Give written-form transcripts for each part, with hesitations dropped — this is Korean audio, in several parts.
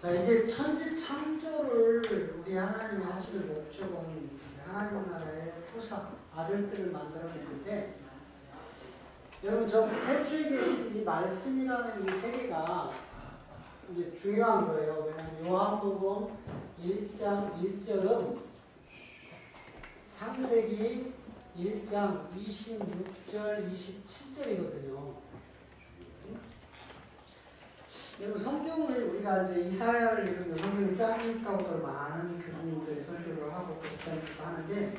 자, 이제 천지 창조를 우리 하나님이 하시는 목적은 하나님 나라의 후사, 아들들을 만들어냈는데, 여러분, 저 태초에 계신 이 말씀이라는 이 세계가 이제 중요한 거예요. 왜냐하면 요한복음 1장 1절은 창세기 1장 26절, 27절이거든요. 여러분, 성경을 우리가 이제 이사야를 읽으면 성경이 짝이 있다고 많은 교수님들이 설교를 하고 목사님도 하는데,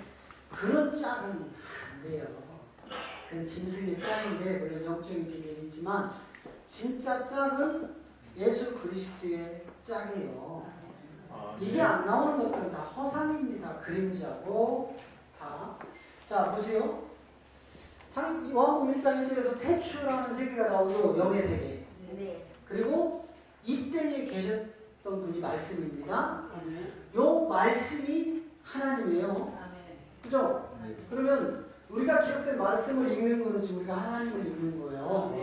그런 짝은 안 돼요. 그건 짐승의 짝인데, 물론 영적인 비밀이 있지만, 진짜 짝은 예수 그리스도의 짝이에요. 이게 안 나오는 것들은 다 허상입니다. 그림자고, 다. 자, 보세요. 참, 요한복음 1장 1절에서 태초라는 세계가 나오죠. 영의 세계. 네. 그리고 이때에 계셨던 분이 말씀입니다. 요 말씀이 하나님이에요. 그죠? 그러면 우리가 기록된 말씀을 읽는 거는 지금 우리가 하나님을 읽는 거예요.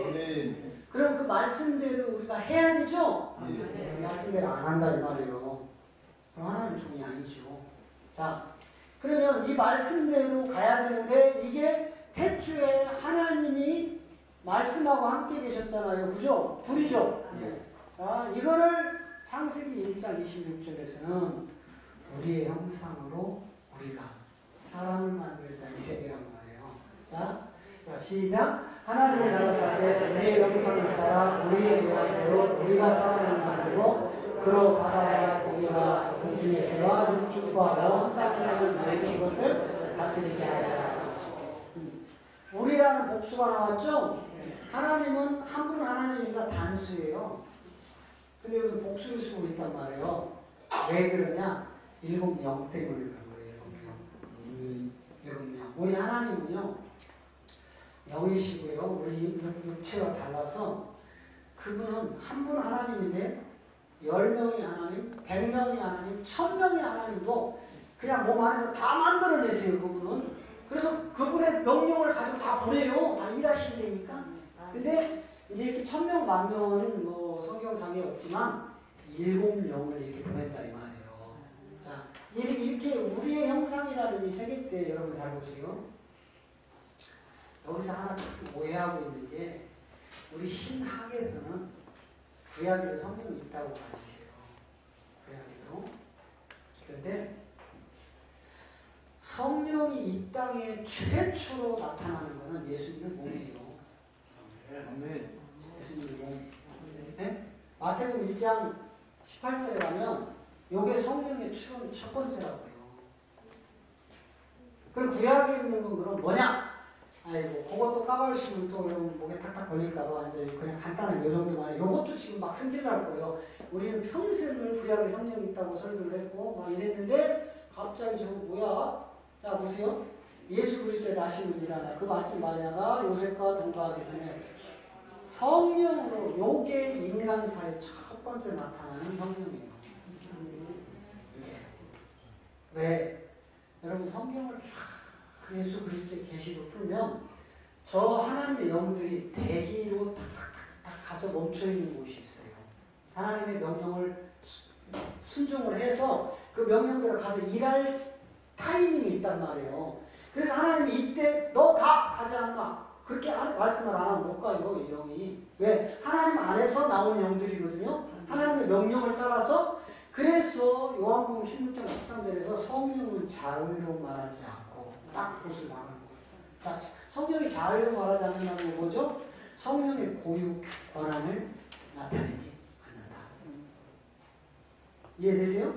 그럼 그 말씀대로 우리가 해야 되죠? 그 말씀대로 안 한다 이 말이에요. 그럼 하나님 종이 아니죠. 자, 그러면 이 말씀대로 가야 되는데, 이게 태초에 하나님이 말씀하고 함께 계셨잖아요. 그죠? 둘이죠? 자, 이거를 창세기 1장 26절에서는 우리의 형상으로 우리가 사람을 만들자 이 세계란 말이에요. 자, 시작. 하나님의 나라사에 우리의 형상을 따라 우리의 모양대로 우리가 사람을 만들고 그로 바다와 고기와 공중에서와 육축과 온 땅을 모든 것을 다스리게 하자. 우리라는 복수가 나왔죠? 하나님은 한 분 하나님이니까 단수예요. 근데 여기서 복수를 쓰고 있단 말이에요. 왜 그러냐? 7명 때문에 그런 거예요. 7명. 우리 하나님은요, 영이시고요. 우리 육체와 달라서 그분은 한 분 하나님인데 10명의 하나님, 100명의 하나님, 1000명의 하나님도 그냥 몸 안에서 다 만들어내세요. 그분은. 그래서 그분의 명령을 가지고 다 보내요. 다 일하시니까. 근데 이제 이렇게 1000명, 10,000명은 뭐 성경상에 없지만 7명을 이렇게 보냈다 이 말이에요. 자, 이렇게 우리의 형상이라는 이 세계 때 여러분 잘 보세요. 여기서 하나 참 오해하고 있는 게, 우리 신학에서는 구약에도 성경이 있다고 가르쳐요. 구약에도. 그런데 성령이 이 땅에 최초로 나타나는 것은 예수님의 몸이에요. 예수님의 몸. 네? 마태복음 1장 18절에 가면 요게 성령의 출현 첫 번째라고요. 그럼 구약에 있는 건 그럼 뭐냐? 아이고, 그것도 까발시면 또 여러분 목에 탁탁 걸릴까봐 이제 그냥 간단한 요 정도만. 요것도 지금 막 승질날 거예요. 우리는 평생을 구약에 성령이 있다고 설교를 했고 막 이랬는데 갑자기 저거 뭐야? 자, 보세요. 예수 그리스도의 나신 분이라나 그 마침 마리아가 요셉과 동거하기 전에 성령으로 요게 인간사의 첫 번째 나타나는 성령이에요. 왜? 여러분 성경을 쫙 예수 그리스도의 계시로 풀면 저 하나님의 영들이 대기로 탁탁탁탁 가서 멈춰있는 곳이 있어요. 하나님의 명령을 순종을 해서 그 명령대로 가서 일할 타이밍이 있단 말이에요. 그래서 하나님이 이때 너 가지 않나 그렇게 말씀을 안 하면 못 가요. 이 영이. 왜? 하나님 안에서 나온 영들이거든요. 하나님의 명령을 따라서. 그래서 요한복음 16장 13절에서 성령은 자의로 말하지 않고 딱 그것을 말하는 거예요. 자, 성령이 자의로 말하지 않는다는 건 뭐죠? 성령의 고유 권한을 나타내지 않는다. 이해되세요?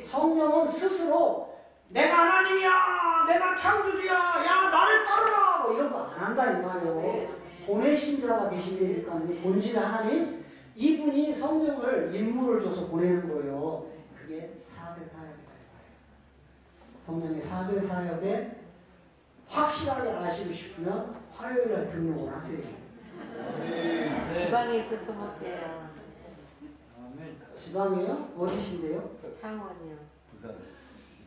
성령은 스스로 내가 하나님이야, 내가 창조주야, 야 나를 따르라 뭐 이런 거 안 한다 이 말이에요. 보내신 자가 계신 데니까 본질 하나님, 이분이 성령을 임무를 줘서 보내는 거예요. 그게 4대 사역이다. 성령의 4대 사역에 확실하게 아시고 싶으면 화요일날 등록을 하세요. 지방에 있어서 못해요. 지방이에요? 어디신데요? 창원이요.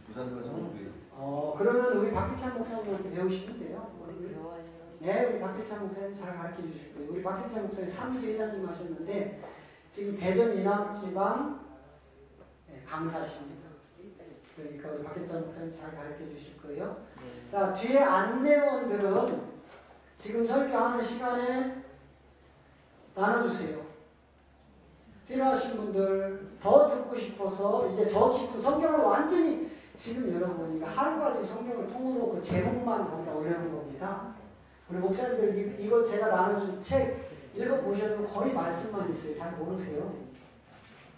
부산 가서 공부해요. 그러면 우리 박희찬 목사님한테 배우시면 돼요. 배워요. 네, 우리 박희찬 목사님 잘 가르쳐 주실 거예요. 우리 박희찬 목사님 3대 회장님 하셨는데 지금 대전 이남지방 강사십니다. 그러니까 우리 박혜철 목사님 잘 가르쳐 주실 거예요. 자, 뒤에 안내원들은 지금 설교하는 시간에 나눠주세요. 필요하신 분들, 더 듣고 싶어서 이제 더 깊은 성경을 완전히 지금 여러분 이거 하루가지고 성경을 통으로 그 제목만 거기다 올려놓은 겁니다. 우리 목사님들 이거 제가 나눠준 책 읽어보셔도 거의 말씀만 있어요. 잘 모르세요.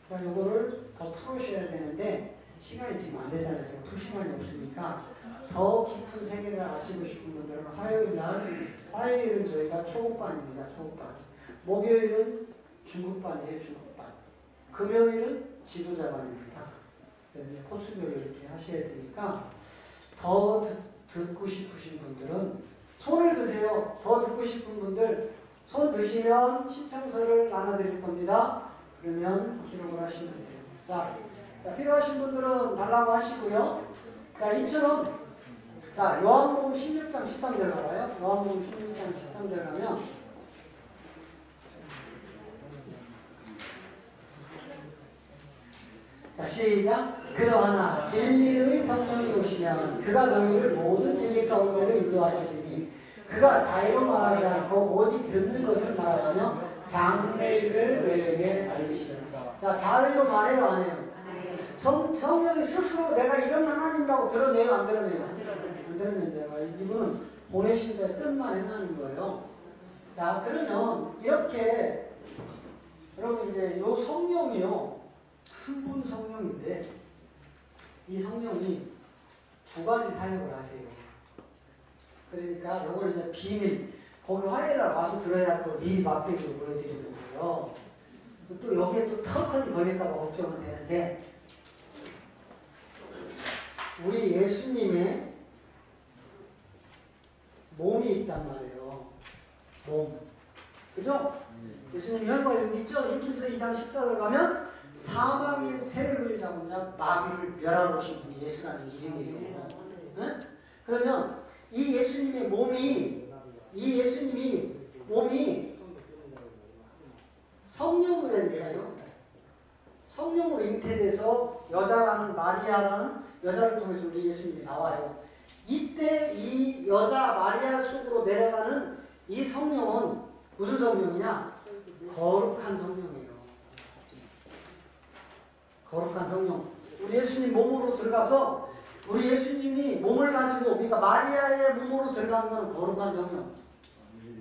그러니까 이거를 더 풀으셔야 되는데 시간이 지금 안 되잖아요. 제가 풀 시간이 없으니까 더 깊은 세계를 아시고 싶은 분들은 화요일은 저희가 초급반입니다. 초급반. 목요일은 중급반이에요. 중급반. 금요일은 지도자반입니다. 그래서 이제 코스별로 이렇게 하셔야 되니까 더 듣고 싶으신 분들은 손을 드세요. 더 듣고 싶은 분들 손 드시면 신청서를 나눠드릴 겁니다. 그러면 기록을 하시면 돼요. 자, 필요하신 분들은 달라고 하시고요. 자, 이처럼 자, 요한복음 16장 13절 가봐요. 요한복음 16장 13절 가면 자, 시작. 그러하나 진리의 성령이 오시면 그가 너희를 모든 진리 가운데로 인도하시리니 그가 자유로 말하지 않고 오직 듣는 것을 말하시며 장래일을 너희에게 알리시리라. 자, 자유로 말해요, 안 해요? 성령이 스스로 내가 이런 하나님이라고 드러내요, 안 드러내요? 안 드러낸대요. 이분은 보내신 자의 뜻만 행하는 거예요. 자, 그러면 이렇게 여러분 이제 요 성령이요, 한 분 성령인데 이 성령이 두 가지 사역을 하세요. 그러니까 요걸 이제 비밀, 거기 화요일에 와서 들어야 할 거 미리 맛배기로 보여드리는 거예요. 또 여기에 또 턱하니 걸릴까봐 걱정은 되는데, 우리 예수님의 몸이 있단 말이에요. 몸. 그죠? 예수님 혈과 육이 있죠? 히브리서 2장 14절 가면 사망의 세력을 잡은 자 마귀를 멸하러오신 분이 예수라는 이름이에요. 네? 그러면 이 예수님의 몸이 성령으로니까요. 성령으로 잉태돼서 여자라는 마리아라는 여자를 통해서 우리 예수님이 나와요. 이때 이 여자 마리아 속으로 내려가는 이 성령은 무슨 성령이냐? 거룩한 성령이에요. 거룩한 성령. 우리 예수님 몸으로 들어가서 우리 예수님이 몸을 가지고, 그러니까 마리아의 몸으로 들어가는 것은 거룩한 성령.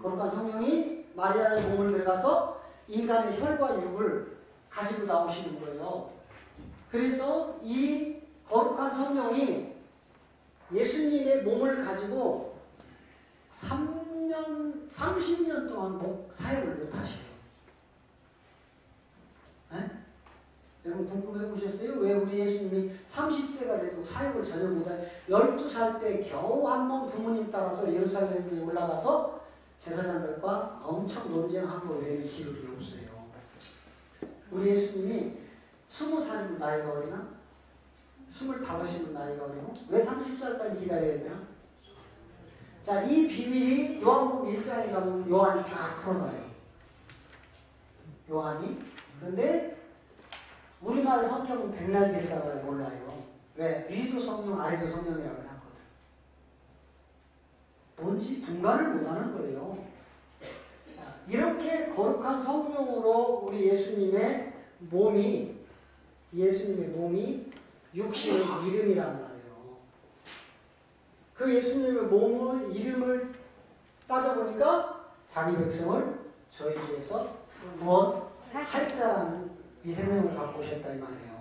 거룩한 성령이 마리아의 몸을 들어가서 인간의 혈과 육을 가지고 나오시는 거예요. 그래서 이 거룩한 성령이 예수님의 몸을 가지고 30년 동안 사역을 못 하셔요. 네? 여러분 궁금해 보셨어요? 왜 우리 예수님이 30세가 돼도 사역을 전혀 못해? 12살 때 겨우 한 번 부모님 따라서 예루살렘에 올라가서 제사장들과 엄청 논쟁하고 외에는 기록이 없어요. 우리 예수님이 20살이면 나이가 어리나? 25이면 나이가 어리고? 왜 30살까지 기다려야 되나? 자, 이 비밀이 요한복음 1장에 가면 요한이 쫙 풀어놔요. 요한이. 그런데 우리말 성경은 백날 들여다봐야 몰라요. 왜? 위도 성령, 아래도 성령이라고 해놨거든. 뭔지 분간을 못하는 거예요. 자, 이렇게 거룩한 성령으로 우리 예수님의 몸이 육신의 이름이란 말이에요. 그 예수님의 몸의 이름을 따져보니까 자기 백성을 저희 중에서 구원할 자라는 이 생명을 갖고 오셨다 이 말이에요.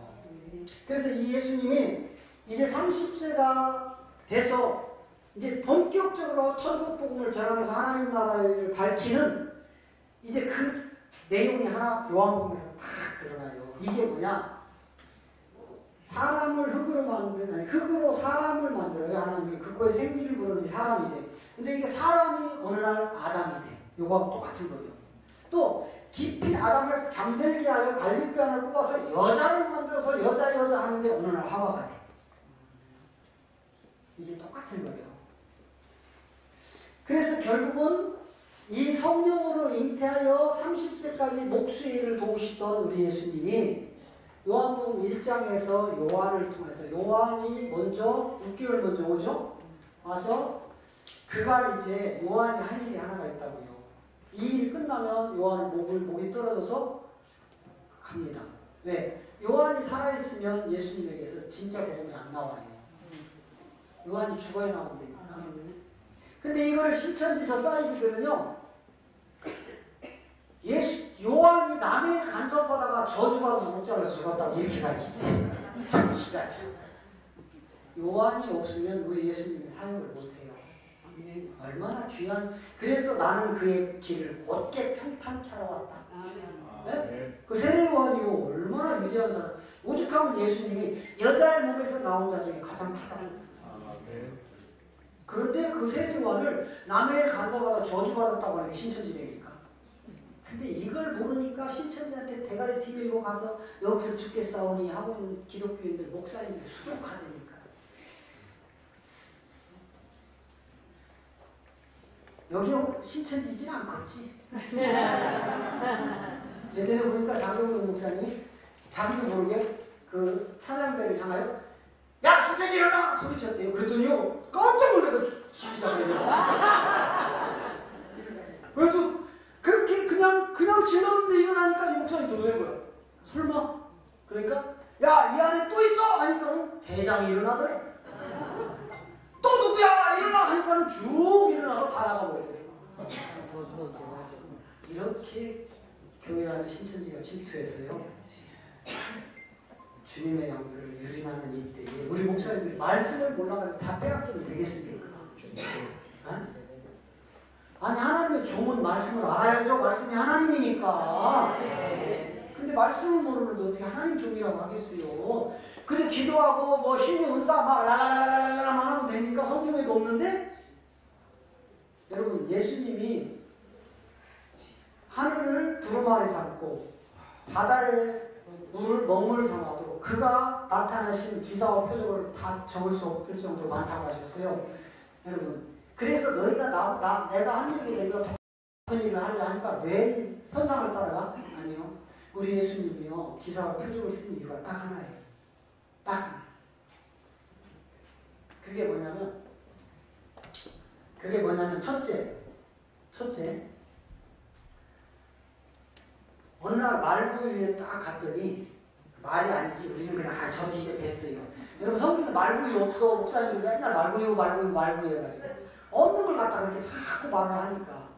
그래서 이 예수님이 이제 30세가 돼서 이제 본격적으로 천국 복음을 전하면서 하나님 나라를 밝히는 이제 그 내용이 하나 요한복음에서 딱 드러나요. 이게 뭐냐? 사람을 흙으로 사람을 만들어요. 하나님이 그거에 생기를 부르니 사람이 돼. 근데 이게 사람이 어느 날 아담이 돼. 요거하고 똑같은 거예요. 또 깊이 아담을 잠들게 하여 갈비뼈를 뽑아서 여자를 만들어서 여자 하는데 어느 날 하와가 돼. 이게 똑같은 거예요. 그래서 결국은 이 성령으로 잉태하여 30세까지 목수일을 도우시던 우리 예수님이 요한복음 1장에서 요한을 통해서 요한이 먼저 6개월 먼저 오죠. 와서 그가 이제 요한이 할 일이 하나가 있다고요. 이 일이 끝나면 요한은 목이 떨어져서 갑니다. 왜? 요한이 살아있으면 예수님에게서 진짜 복음이 안 나와요. 요한이 죽어야 나온다니까. 근데 이거를 신천지 저 사이비들은요, 요한이 남의 간섭하다가 저주받아서 목자로 죽었다고 이렇게 가르치죠. 요한이 없으면 우리 예수님이 사역을 못해요. 얼마나 귀한, 그래서 나는 그의 길을 곧게 평탄케 하러 왔다. 네? 그 세례 요한이요, 얼마나 위대한 사람. 오죽하면 예수님이 여자의 몸에서 나온 자 중에 가장 크다. 그런데 그 세례 요한을 남의 일 간섭하다 저주받았다고 하는 게 신천지니까. 근데 이걸 모르니까 신천지한테 대가리 뒤밀고 가서 여기서 죽겠사오니 하고 있는 기독교인들, 목사님들 수독하다니까. 여기 신천지진 않겠지. 예전에 보니까 장경동 목사님이 자기도 모르게 그 찬양대를 향하여 야 신천지 일어나! 소리쳤대요. 그랬더니요 깜짝 놀라서 시작해요. 그래도 그렇게 그냥 질렀는데 일어나니까 이 목사님이 놀란 거야. 설마? 그러니까 야 이 안에 또 있어! 하니까는 대장이 일어나더래. 또 누구야! 일어나! 하니까는 쭉 일어나서 다 나가버리더래. 이렇게 교회 안에 신천지가 침투해서요. 주님의 영들을 유린하는 이때에 우리 목사님들이 말씀을 몰라가지고 다 빼앗기면 되겠습니까? 아니 하나님의 종은 말씀을 알아야죠. 말씀이 하나님이니까. 근데 말씀을 모르는데 어떻게 하나님 종이라고 하겠어요? 그저 기도하고 뭐 신의 은사 막 랄랄랄랄랄랄만 하면 됩니까? 성경에도 없는데? 여러분 예수님이 하늘을 두루마리 삼고 바다에 물을 먹물 삼아도 그가 나타나신 기사와 표적을 다 적을 수 없을 정도로 많다고 하셨어요. 여러분 그래서 너희가 내가 한 일이 너희가 같은 일을 하려 하니까 왜 현상을 따라가? 아니요. 우리 예수님이요 기사와 표적을 쓴 이유가 딱 하나예요. 딱 하나. 그게 뭐냐면 첫째 어느 날 말구 위에 딱 갔더니 말이 아니지 우리는 그냥 저도 입에 뱄어요. 여러분 성경에 말구유 없어. 목사님들 맨날 말구유 해가지고 없는 걸 갖다 그렇게 자꾸 말을 하니까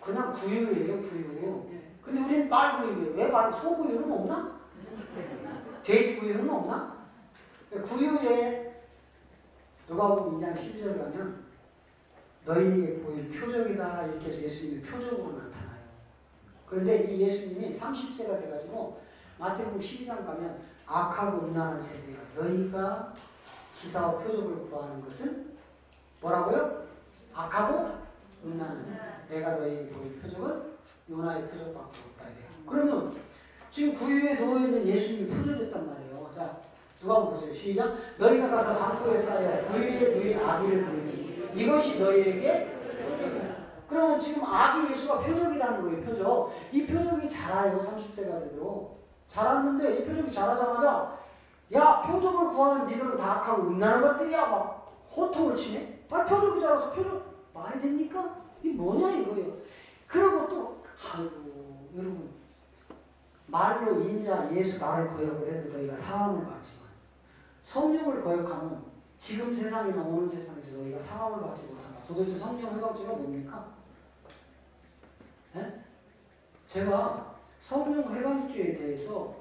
그냥 구유예요 구유. 근데 우리는 말구유예요. 왜 소구유는 없나? 돼지구유는 없나? 구유에 누가복음 2장 12절 가면 너희에게 보일 표적이다 이렇게 해서 예수님이 표적으로 나타나요. 그런데 이 예수님이 30세가 돼가지고 마태복음 12장 가면 악하고 음란한 세대야. 너희가 기사와 표적을 구하는 것은 뭐라고요? 악하고 음란한 세대. 내가 너희에게 보일 표적은 요나의 표적밖에 없다. 이래요. 그러면 지금 구유에 누워있는 예수님이 표적이었단 말이에요. 자, 누가 한번 보세요. 시작. 너희가 가서 강보에 쌓여 구유에 누인 아기를 보이니 이것이 너희에게 표적이다. 그러면 지금 아기 예수가 표적이라는 거예요. 표적. 이 표적이 자라요. 30세가 되도록. 자랐는데 이 표적이 자라자마자 야 표적을 구하는 니들은 다 악하고 음란한 것들이야. 막 호통을 치네. 표적이 자라서 표적 말이 됩니까? 이게 뭐냐 이거예요. 그리고 또 아이고 여러분 말로 인자 예수 나를 거역을 해도 너희가 사함을 받지만 성령을 거역하면 지금 세상이나 오는 세상에서 너희가 사함을 받지 못한다. 도대체 성령 회복제가 뭡니까? 네? 제가 성령 회복제에 대해서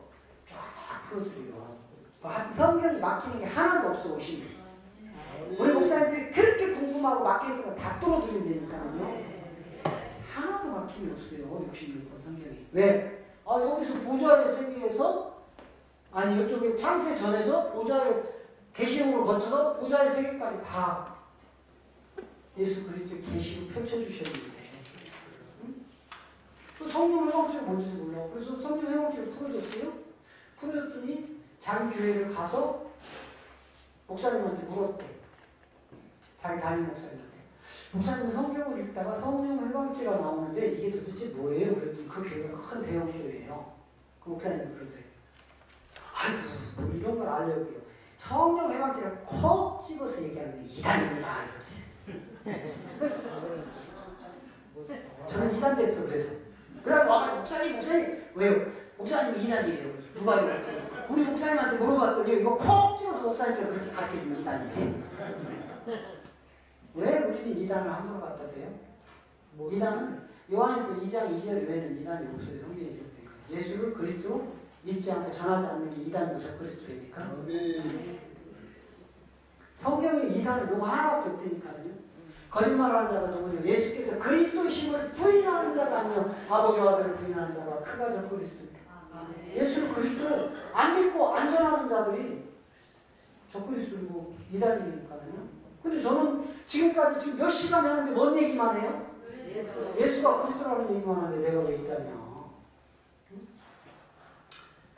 쫙 풀어드려요. 성경이 막히는 게 하나도 없어 오시면. 우리 목사님들이 그렇게 궁금하고 막히는 거 다 뚫어드린다니까요. 하나도 막힘이 없어요. 66번 성경이. 왜? 여기서 보좌의 세계에서 아니 이쪽에 창세 전에서 보좌의 계시록을 거쳐서 보좌의 세계까지 다 예수 그리스도의 계시를 펼쳐주셨는데 또 성령 회복제가 뭔지도 몰라. 그래서 성령 회복제를 풀어줬어요. 풀어줬더니 자기 교회를 가서 목사님한테 물었대. 자기 담임 목사님한테. 목사님 성경을 읽다가 성령 회방죄가 나오는데 이게 도대체 뭐예요? 그랬더니 그 교회가 큰 대형교회예요. 그 목사님은 그러더래요. 아이고 뭐 이런 걸 알려고요. 성령 회방죄를 콕 집어서 얘기하는 게 이단입니다. 이렇게. 저는 이단 됐어. 그래서 와가지고 목사님 왜요? 목사님이 이단이래요. 누가 이랬더니 우리 목사님한테 물어봤더니 이거 콕 집어서 목사님께 그렇게 가르쳐주면 이단이래요. 왜 우리는 이단을 함부로 갖다 대요? 이단은 요한에서 2장 2절 외에는 이단이 없어요. 성경에 기록된 거. 예수를 그리스도로 믿지 않고 전하지 않는 게 이단이고 적그리스도이니까. 성경에 이단은 요거 하나밖에 없다니까요. 거짓말하는 자가 누구냐? 예수께서 그리스도의 힘을 부인하는 자가 아니요 아버지와 아들을 부인하는 자가 그가 적그리스도입니다. 예수를 그리스도를 안 믿고 안 전하는 자들이 적그리스도이고 이단이니까요. 근데 저는 지금까지 지금 몇 시간 했는데 뭔 얘기만 해요? 예수가 그리스도라는 얘기만 하는데 내가 왜 있다냐.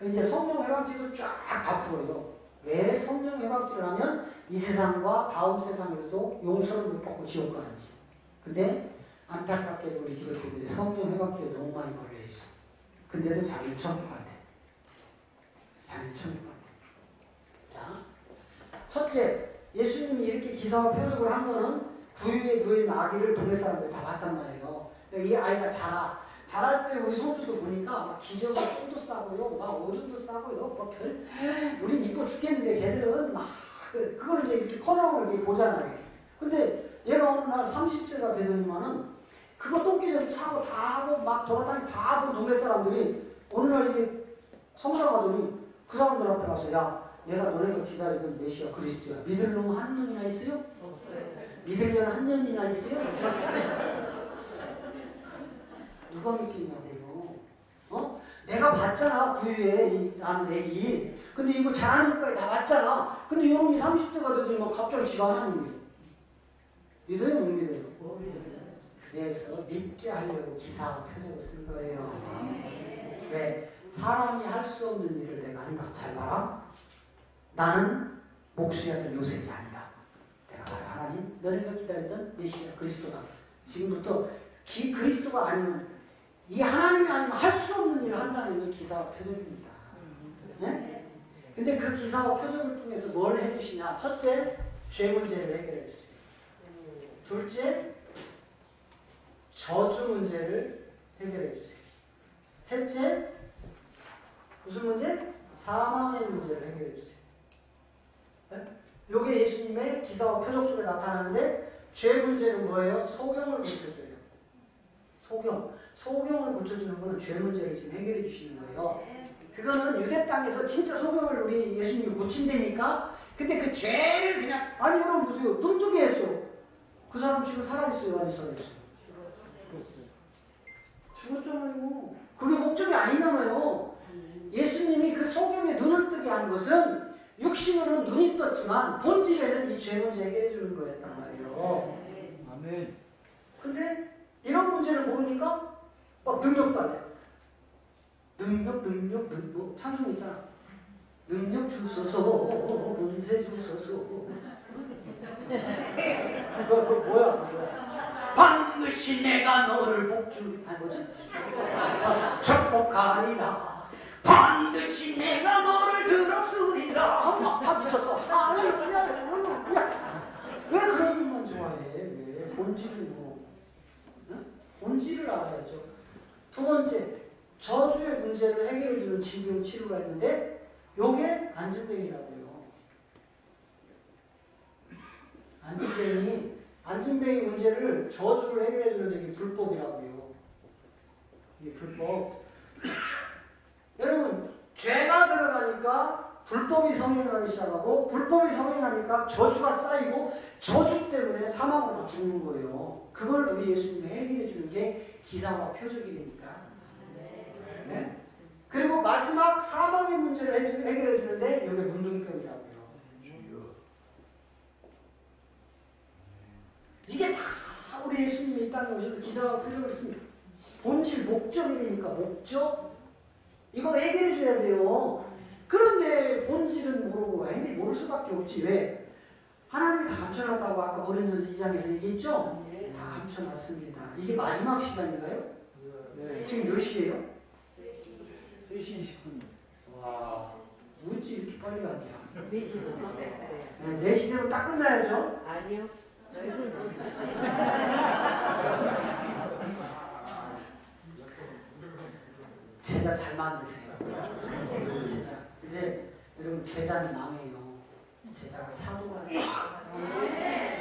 이제 성령 회방죄도 쫙 다 풀어요. 왜 성령 회방죄를 하면 이 세상과 다음 세상에서도 용서를 못 받고 지옥 가는지. 근데 안타깝게도 우리 기독교들이 성령 회방죄에 너무 많이 걸려있어. 근데도 자기는 천국 간대. 자기는 천국 간대. 자, 첫째, 예수님이 이렇게 기사와 표적을 한 거는 부유에 누워있는 아기를 동네 사람들 다 봤단 말이에요. 이 아이가 자랄 때 우리 손주도 보니까 막 기저가 똥도 싸고요, 막 오줌도 싸고요, 뭐 우린 이뻐 죽겠는데 걔들은 막 그걸 이제 이렇게 커나오는 게 보잖아요. 근데 얘가 어느 날 30세가 되더니만은 그거 똥기저를 차고 다 하고 막 돌아다니고 다 하고 동네 사람들이 어느 날 이게 성사 가더니 그 사람들 앞에 가서 야 내가 너네가 기다리던 메시아 그리스도야. 믿을 놈 한 년이나 있어요? 없어요. 믿으면 한 년이나 있어요? 누가 믿겠냐고요. 어? 내가 봤잖아 구유에 나는 애기. 근데 이거 잘하는 것까지 다 봤잖아. 근데 이놈이 30세가 되더니 막 갑자기 지가 하는 거예요. 믿어요? 못 믿어요? 못 믿어요. 그래서 믿게 하려고 기사와 표적을 쓴 거예요. 왜? 사람이 할 수 없는 일을 내가 한다. 잘 봐라. 나는 목수였던 요셉이 아니다. 내가 바로 하나님, 너네가 기다리던 메시아 그리스도다. 지금부터 그리스도가 아니면 이 하나님이 아니면 할 수 없는 일을 한다는 게 기사와 표적입니다. 네? 근데 그 기사와 표적을 통해서 뭘 해주시냐? 첫째, 죄 문제를 해결해 주세요. 둘째, 저주 문제를 해결해 주세요. 셋째, 무슨 문제? 사망의 문제를 해결해 주세요. 이게 예수님의 기사와 표적 속에 나타나는데 죄 문제는 뭐예요? 소경을 고쳐줘요. 소경을 고쳐주는 거는 죄 문제를 지금 해결해 주시는 거예요. 그거는 유대 땅에서 진짜 소경을 우리 예수님이 고친다니까. 근데 그 죄를 그냥 아니 여러분 보세요. 눈뜨게 했어. 그 사람 지금 살아있어요? 안 살아있어요? 죽었잖아요. 그게 목적이 아니잖아요. 예수님이 그 소경의 눈을 뜨게 한 것은 육신으로는 눈이 떴지만 본질에는 이 죄 문제 해결해 주는 거였단 말이에요. 아멘. 근데 이런 문제를 모르니까 막 능력도 안 해. 능력 찬송 있잖아. 능력 주소서 권세 주소서. 그거 뭐야? 반드시 내가 너를 아니 뭐지? 축복하리라. 반드시 내가 너를 들었으리라. 막 다 미쳤어. 왜 그런 것만 좋아해? 왜? 본질을 뭐? 응? 본질을 알아야죠. 두 번째, 저주의 문제를 해결해주는 질병 치료가 있는데 요게 안진뱅이라고요. 안진뱅이 문제를 저주를 해결해주는 게 불법이라고요. 이게 불법. 여러분 죄가 들어가니까 불법이 성행하기 시작하고 불법이 성행하니까 저주가 쌓이고 저주 때문에 사망으로 다 죽는 거예요. 그걸 우리 예수님이 해결해 주는 게 기사와 표적이니까. 네? 그리고 마지막 사망의 문제를 해결해 주는데 이게 문둥병이라고요. 이게 다 우리 예수님이 이 땅에 오셔서 기사와 표적을 씁니다. 본질 목적이니까 목적 이거 해결해 줘야 돼요. 그런데 본질은 모르고 모를 수밖에 없지. 왜? 하나님이 다 감춰놨다고 아까 고린도서 2장에서 얘기했죠? 다 감춰놨습니다. 이게 마지막 시간인가요? 네. 지금 몇 시예요? 3시 20분. 와, 뭐지 이렇게 빨리 갔냐? 4시도 넘었어요. 네, 4시 되면 딱 끝나야죠? 아니요. 제자 잘 만드세요. 제자. 근데 여러분 제자는 망해요. 제자가 사도가 돼요.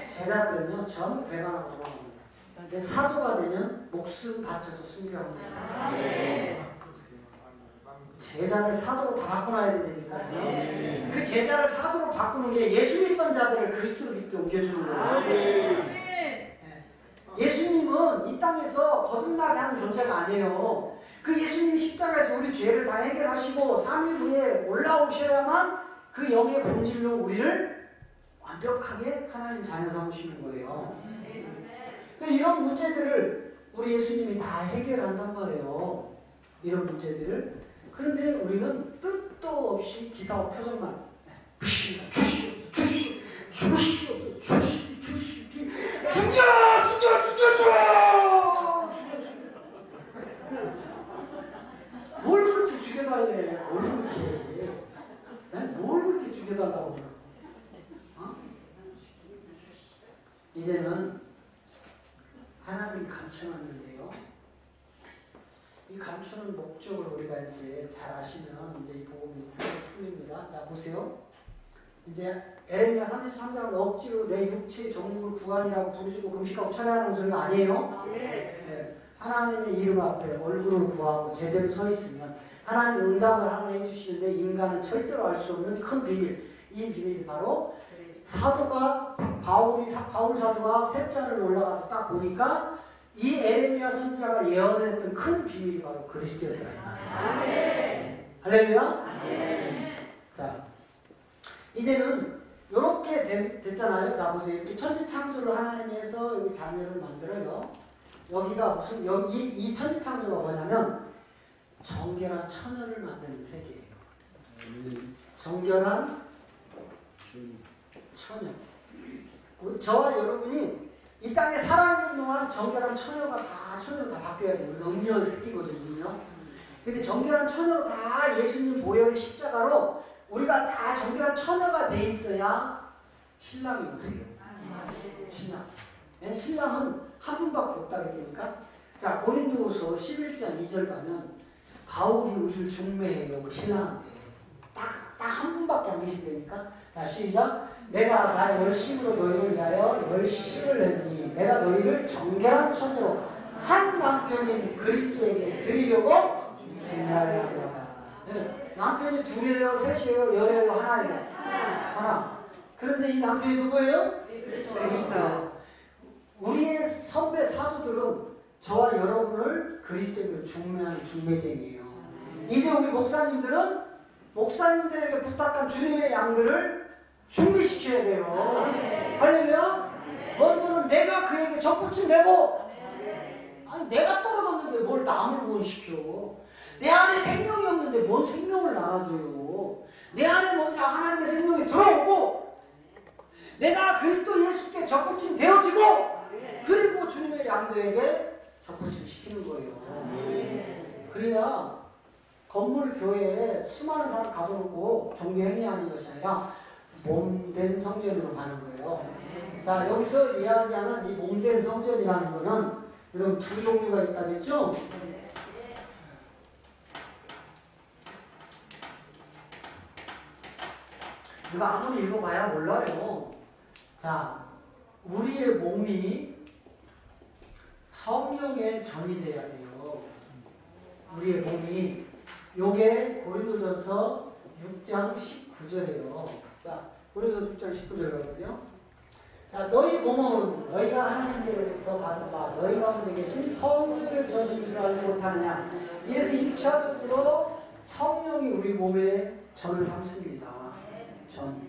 제자들은요 전부 배반하고 돌아갑니다. 근데 사도가 되면 목숨 바쳐서 순교합니다. 제자를 사도로 다 바꿔놔야 된다니까요. 그 제자를 사도로 바꾸는 게 예수 믿던 자들을 그리스도로 믿게 옮겨주는 거예요. 예수님은 이 땅에서 거듭나게 하는 존재가 아니에요. 그 예수님이 십자가에서 우리 죄를 다 해결하시고 3일 후에 올라오셔야만 그 영의 본질로 우리를 완벽하게 하나님 자녀 삼으시는 거예요. 이런 문제들을 우리 예수님이 다 해결한단 말이에요. 이런 문제들을. 그런데 우리는 뜻도 없이 기사와 표정만 뭘 그렇게 죽여달래? 뭘 그렇게 죽여달라고 그래? 이제는 하나님이 감춰놨는데요. 이 감추는 목적을 우리가 이제 잘 아시면 이제 이 복음이 풀립니다. 자, 보세요. 이제 에레미야 33장은 억지로 내 육체의 정욕을 구간이라고 부르시고 금식하고 철회하는 소리가 아니에요. 네. 하나님의 이름 앞에 얼굴을 구하고 제대로 서 있으면 하나님 응답을 하나 해주시는데 인간은 절대로 알 수 없는 큰 비밀. 이 비밀이 바로 사도가 바울 사도가 셋장을 올라가서 딱 보니까 이 에레미야 선지자가 예언했던 큰 비밀이 바로 그리스도였다. 할렐루야. 자, 이제는 이렇게 됐잖아요. 자, 보세요. 이렇게 천지창조를 하나님이 해서 여기 자녀를 만들어요. 여기가 무슨 이 천지창조가 뭐냐면 정결한 처녀를 만드는 세계예요. 정결한 처녀. 저와 여러분이 이 땅에 살아있는 동안 정결한 처녀로 다 바뀌어야 돼요. 우리가 음녀의 새끼거든요. 근데 정결한 처녀로 다 예수님 보혈의 십자가로 우리가 다 정결한 처녀가 돼 있어야 신랑이 오세요. 신랑. 네? 신랑은 한 분밖에 없다 그랬으니까. 자, 고린도후서 11장 2절 가면 바울이 우리를 중매해요. 그 신랑한테. 딱 한 분밖에 안 계신다니까. 자, 시작. 내가 나의 열심으로 너희를 위하여 열심을 냈니. 내가 너희를 정결한 처녀로 한 남편인 그리스도에게 드리려고 중매하였노라. 네. 남편이 둘이에요, 셋이에요, 열이에요, 하나예요? 하나. 그런데 이 남편이 누구예요? 그리스도. 우리의 선배 사도들은 저와 여러분을 그리스도에게 중매하는 중매쟁이에요. 이제 우리 목사님들에게 부탁한 주님의 양들을 준비시켜야 돼요. 할렐루야. 먼저는 내가 그에게 접붙임 되고, 아니 내가 떨어졌는데 뭘 남을 구원시켜. 내 안에 생명이 없는데 뭔 생명을 나눠줘요. 내 안에 먼저 하나님의 생명이 들어오고 내가 그리스도 예수께 접붙임 되어지고 그리고 주님의 양들에게 접붙임 시키는 거예요. 그래야 건물 교회에 수많은 사람 가둬놓고 종교 행위하는 것이 아니라 몸된 성전으로 가는 거예요. 자, 여기서 이야기하는 이 몸된 성전이라는 거는 여러분 두 종류가 있다겠죠? 이거 아무리 읽어봐야 몰라요. 자, 우리의 몸이 성령의 전이 돼야 돼요. 우리의 몸이. 요게 고린도전서 6장 19절이에요. 자, 고린도전서 6장 19절이거든요. 자, 너희 몸은 너희가 하나님께로부터 받은 바 너희 가운데 계신 성령의 전인 줄 알지 못하느냐. 이래서 1차적으로 성령이 우리 몸에 전을 삼습니다. 전.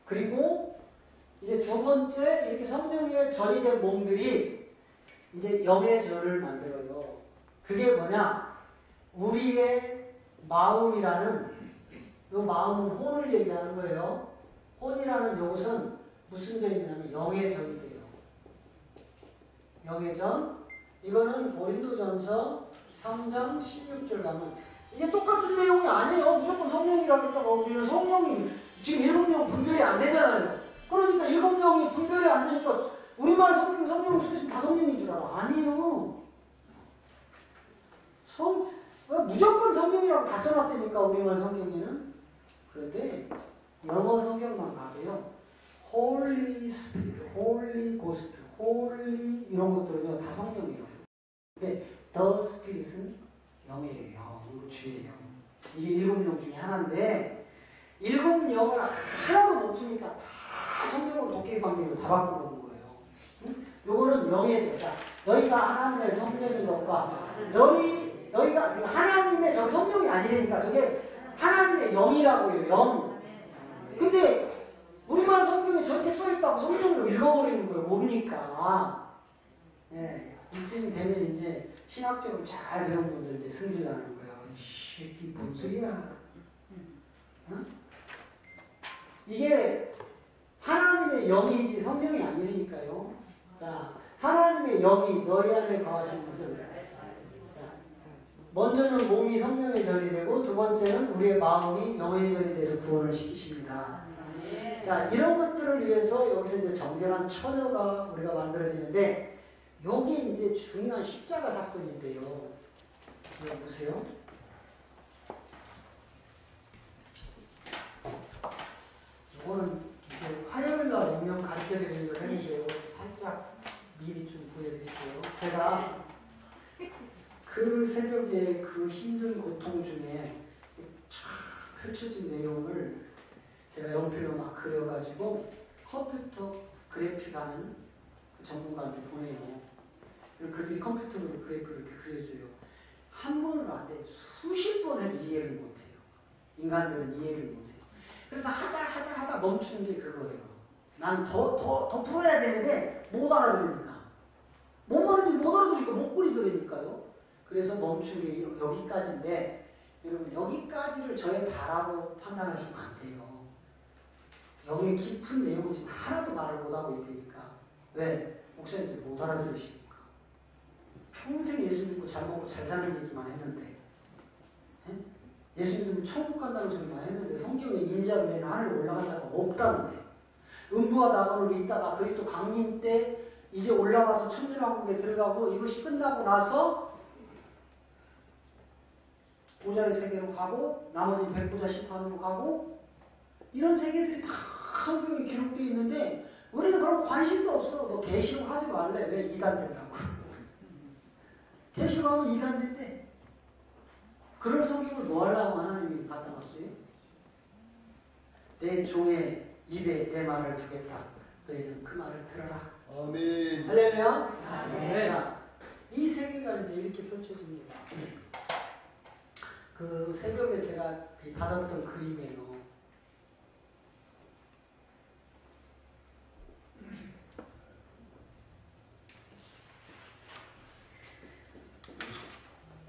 그리고 이제 두 번째 이렇게 성령의 전이 된 몸들이 이제 영의 전을 만들어요. 그게 뭐냐? 우리의 마음이라는, 이 마음은 혼을 얘기하는 거예요. 혼이라는 이것은 무슨 전이 되냐면 영의 전이 돼요. 영의 전. 이거는 고린도전서 3장 16절 가면 이게 똑같은 내용이 아니에요. 무조건 성령이라겠다고 우리는 성령이 지금 7명 분별이 안 되잖아요. 그러니까 7명이 분별이 안 되니까 우리말 성령 쓰시면 다 성령인 줄 알아. 아니에요. 무조건 성령이라고 다 써놨다니까 우리말 성경에는. 그런데 영어 성경만 가도요. Holy Spirit, Holy Ghost, Holy 이런 것들은요 다 성경이에요. 근데 The Spirit은 영이에요. 주의 영. 이게 7영 중에 하나인데 7영을 하나도 못 푸니까 다 성경으로 도깨비 방식으로 다 바꿔놓은 거예요. 응? 요거는 영의 자 너희가 하나님의 성전인 것과 너희가 하나님의 저 성령이 아니라니까 저게 하나님의 영이라고요. 영. 근데 우리말 성경에 저렇게 써있다고 성경으로 읽어버리는 거예요. 모르니까. 예, 이쯤 되면 이제 신학적으로 잘 배운 분들 이제 승질나는 거예요. 이 새끼 뭔 소리야. 응? 이게 하나님의 영이지 성령이 아니니까요. 자, 하나님의 영이 너희 안에 거하신 것을 먼저는 몸이 성령의 전이 되고 두 번째는 우리의 마음이 영의 전이 돼서 구원을 시키십니다. 자, 이런 것들을 위해서 여기서 이제 정결한 처녀가 우리가 만들어지는데 여기 이제 중요한 십자가 사건인데요. 여기 보세요. 이거는 이제 화요일 날 오면 가르쳐 드리려고 했는데요. 살짝 미리 좀 보여드릴게요. 제가 그 새벽에 그 힘든 고통 중에 쫙 펼쳐진 내용을 제가 연필로 막 그려가지고 컴퓨터 그래픽하는 그 전문가한테 보내요. 그리고 그들이 컴퓨터로 그래프를 이렇게 그려줘요. 한 번은 안 돼요. 수십 번 해도 이해를 못해요. 인간들은 이해를 못해요. 그래서 하다 멈춘 게 그거예요. 나는 더 풀어야 되는데 못 알아들으니까. 뭔 말인지 못 알아들으니까 못 그리더라니까요. 그래서 멈춘 게 여기까지인데 여러분 여기까지를 저의 다라고 판단하시면 안 돼요. 여기에 깊은 내용을 지금 하나도 말을 못하고 있으니까. 왜? 목사님들이 못 알아들으시니까. 평생 예수 믿고 잘 먹고 잘 사는 얘기만 했는데 예수 믿으면 천국 간다는 소리만 했는데 성경에 인자한 외에는 하늘에 올라간 자가 없다는데 음부와 낙원을 있다가 그리스도 강림 때 이제 올라와서 천년왕국에 들어가고 이것이 끝나고 나서 보좌의 세계로 가고 나머지 백보자 심판으로 가고 이런 세계들이 다 성경에 기록되어 있는데 우리는 그런 관심도 없어. 너 계시록 하지 말래. 왜 이단 된다고. 계시록 하면 이단 된대. 그런 성경을 뭐 하려고 하나님이 갖다 놨어요? 내 종의 입에 내 말을 두겠다. 너희는 그 말을 들어라. 아멘. 할렐루야. 아멘. 자, 이 세계가 이제 이렇게 펼쳐집니다. 그 새벽에 제가 받았던 그림이에요.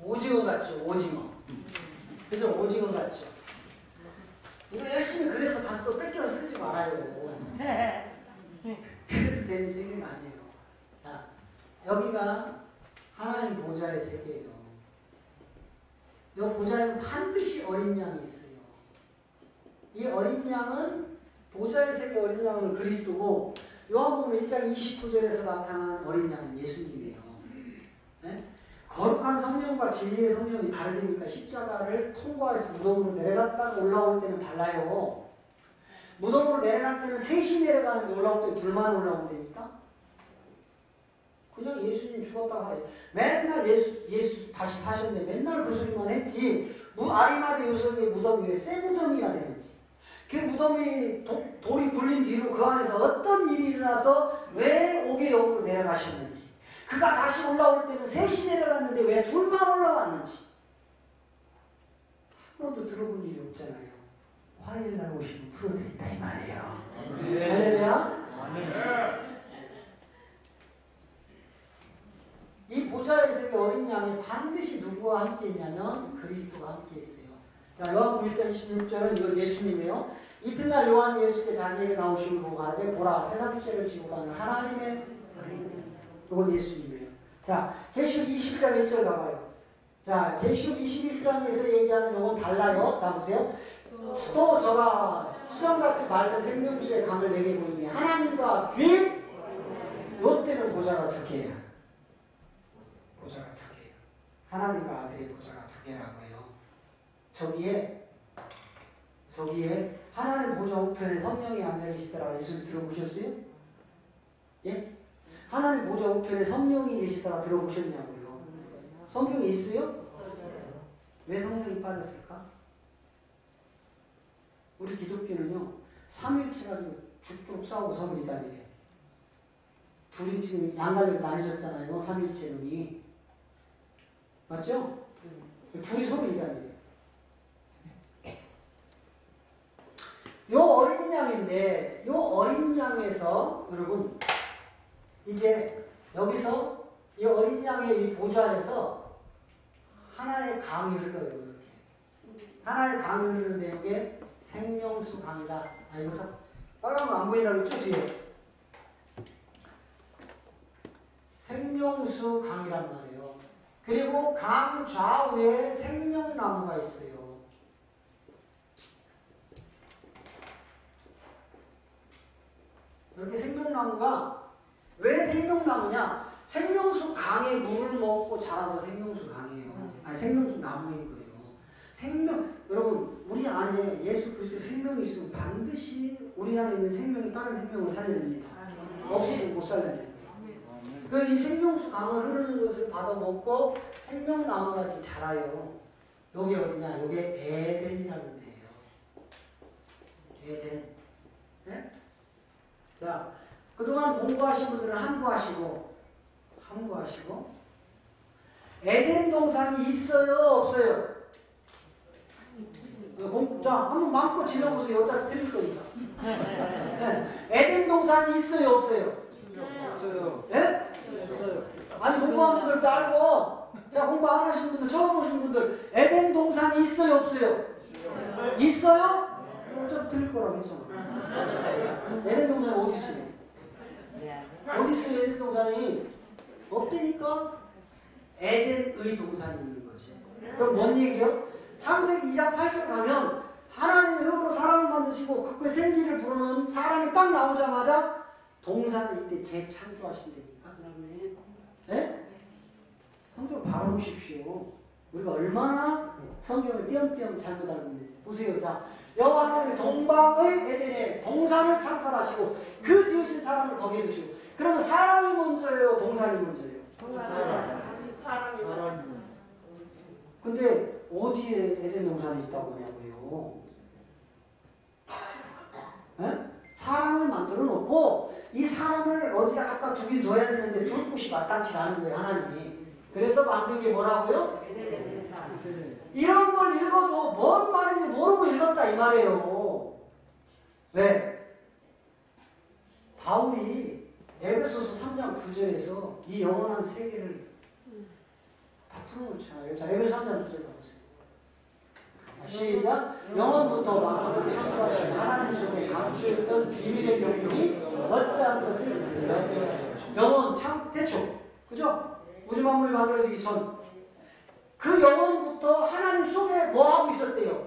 오징어 같죠, 오징어. 그죠, 오징어 같죠. 이거 열심히 그래서 가서 또 뺏겨서 쓰지 말아요. 그래서 되는 세계가 아니에요. 자, 여기가 하나님 보좌의 세계예요. 이 보좌에는 반드시 어린 양이 있어요. 이 어린 양은 보좌의 세계 어린 양은 그리스도고 요한복음 1장 29절에서 나타난 어린 양은 예수님이에요. 네? 거룩한 성령과 진리의 성령이 다르니까 십자가를 통과해서 무덤으로 내려갔다가 올라올 때는 달라요. 무덤으로 내려갈 때는 셋이 내려가는데 올라올 때는 둘만 올라온다니까. 그냥 예수님 죽었다가 맨날 예수 다시 사셨는데 맨날 그 소리만 했지. 아리마대 요셉의 무덤이 왜 새 무덤이야 되는지. 그 무덤이 돌이 굴린 뒤로 그 안에서 어떤 일이 일어나서 왜 옥의 영으로 내려가셨는지. 그가 다시 올라올 때는 셋이 내려갔는데 왜 둘만 올라왔는지. 한 번도 들어본 일이 없잖아요. 화요일날 오시면 풀어드린다 이 말이에요. 할렐루야. 이 보좌의 세계 어린 양이 반드시 누구와 함께 있냐면 그리스도가 함께 있어요. 자, 요한복음 1장 26절은 이거 예수님이에요. 이튿날 요한이 예수께 자기에게 나오심을 보고 가되 보라 세상 죄를 지고 가는 하나님의 어린 이건 예수님이에요. 자, 계시록 20장 1절 가봐요. 자, 계시록 21장에서 얘기하는 요건 달라요. 자, 보세요. 또 저가 수정같이 맑은 생명수의 강을 내게 보이니 하나님과 빛 요때는 보좌가 두 개야. 보좌가 두 개예요. 하나님과 아들의 보좌가 두 개라고요. 저기에 하나님 보좌 우편에 성령이 앉아 계시더라. 이 소리 들어보셨어요? 예? 하나님 보좌 우편에 성령이 계시더라. 들어보셨냐고요? 성경에 있어요? 왜 성령이 빠졌을까? 우리 기독교는요, 삼일체 가지고 죽도록 싸우고 서로 이단이래. 둘이 지금 양갈래로 나뉘셨잖아요. 삼일체 놈이. 맞죠? 둘이 서로 이단이래. 요 어린 양인데, 요 어린 양에서, 여러분, 이제 여기서 이 어린 양의 이 보좌에서 하나의 강이 흘러요. 이렇게. 하나의 강이 흐르는데 이게 생명수 강이다. 아, 이거 참 빨간 거 안 보인다고 했죠? 뒤에. 생명수 강이란 말이에요. 그리고 강 좌우에 생명나무가 있어요. 이렇게 생명나무가 왜 생명나무냐? 생명수 강에 물을 먹고 자라서 생명수 강이에요. 아니, 생명수 나무인 거예요. 여러분, 우리 안에 예수 그리스도의 생명이 있으면 반드시 우리 안에 있는 생명이 다른 생명을 살려냅니다. 없이는 못 살려내요. 그 이 생명수 강을 흐르는 것을 받아 먹고 생명나무가 자라요. 여기 어디냐? 여기 에덴이라는 데예요. 에덴. 네? 자, 그동안 공부하신 분들은 함구하시고 에덴 동산이 있어요? 없어요? 자, 한번 마음껏 질러보세요. 어차피 틀릴 거니까. 네. 에덴 동산이 있어요? 없어요? 없어요. 예? 없어요. 아니, 공부한 분들 빼고, 자, 공부 안 하신 분들, 처음 오신 분들, 에덴 동산이 있어요? 없어요? 있어요? 어차피 틀릴 거라 괜찮아. 에덴 동산이 어디 있어요? 어디 있어요? 에덴 동산이? 없다니까? 에덴의 동산이 있는 거지. 그럼 뭔 얘기요? 창세기 2장 8절 가면 하나님의 흙으로 사람을 만드시고 그의 생기를 부르는 사람이 딱 나오자마자 동산을 이때 재창조하신다니까. 네? 성경 바로 보십시오. 우리가 얼마나 성경을 띄엄띄엄 잘못 알고 있는지 보세요. 자, 여호와 하나님이 동방의 에덴에 동산을 창설하시고 그 지으신 사람을 거기에 두시고, 그러면 사람이 먼저예요? 동산이 먼저예요? 사람이 근데 어디에 에덴 동산이 있다고 하냐고요? 네? 사람을 만들어 놓고 이 사람을 어디다 갖다 두긴 둬야 되는데 둘 곳이 마땅치 않은 거예요, 하나님이. 그래서 만든 게 뭐라고요? 이런 걸 읽어도 뭔 말인지 모르고 읽었다 이 말이에요. 왜? 바울이 에베소서 3장 9절에서 이 영원한 세계를 다 풀어놓잖아요. 자, 에베소 3장 9절 가보세요. 시작. 영원부터 만물을 창조하신 하나님 속에 감추었던 비밀의 경륜이 어떠한 것을 영원 태초, 그죠? 우주 만물이 만들어지기 전 그 영원부터 하나님 속에 뭐 하고 있었대요?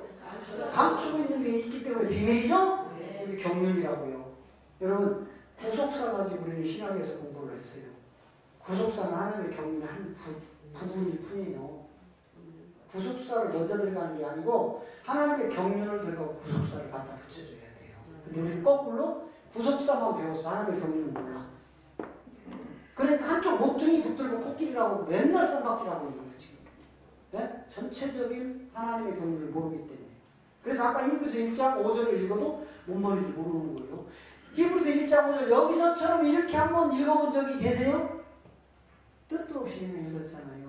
감추고 있는 게 있기 때문에 비밀이죠? 이게 경륜이라고요. 여러분, 구속사 가지고 우리는 신학에서 공부를 했어요. 구속사는 하나님의 경륜의 한 부분일 뿐이에요. 구속사를 먼저 들어가는 게 아니고 하나님의 경륜을 들어가고 구속사를 갖다 붙여줘야 돼요. 근데 우리 거꾸로 구속사만 배웠어. 하나님의 경륜은 몰라. 그러니까 한쪽 목둥이 붙들고 코끼리라고 맨날 쌈박질하고 있는 거예요, 지금. 네? 전체적인 하나님의 경륜을 모르기 때문에. 그래서 아까 히브리서 1장 5절을 읽어도 뭔 말인지 모르는 거예요. 히브리서 1장 5절 여기서처럼 이렇게 한번 읽어본 적이 계세요? 뜻도 없이 읽었잖아요.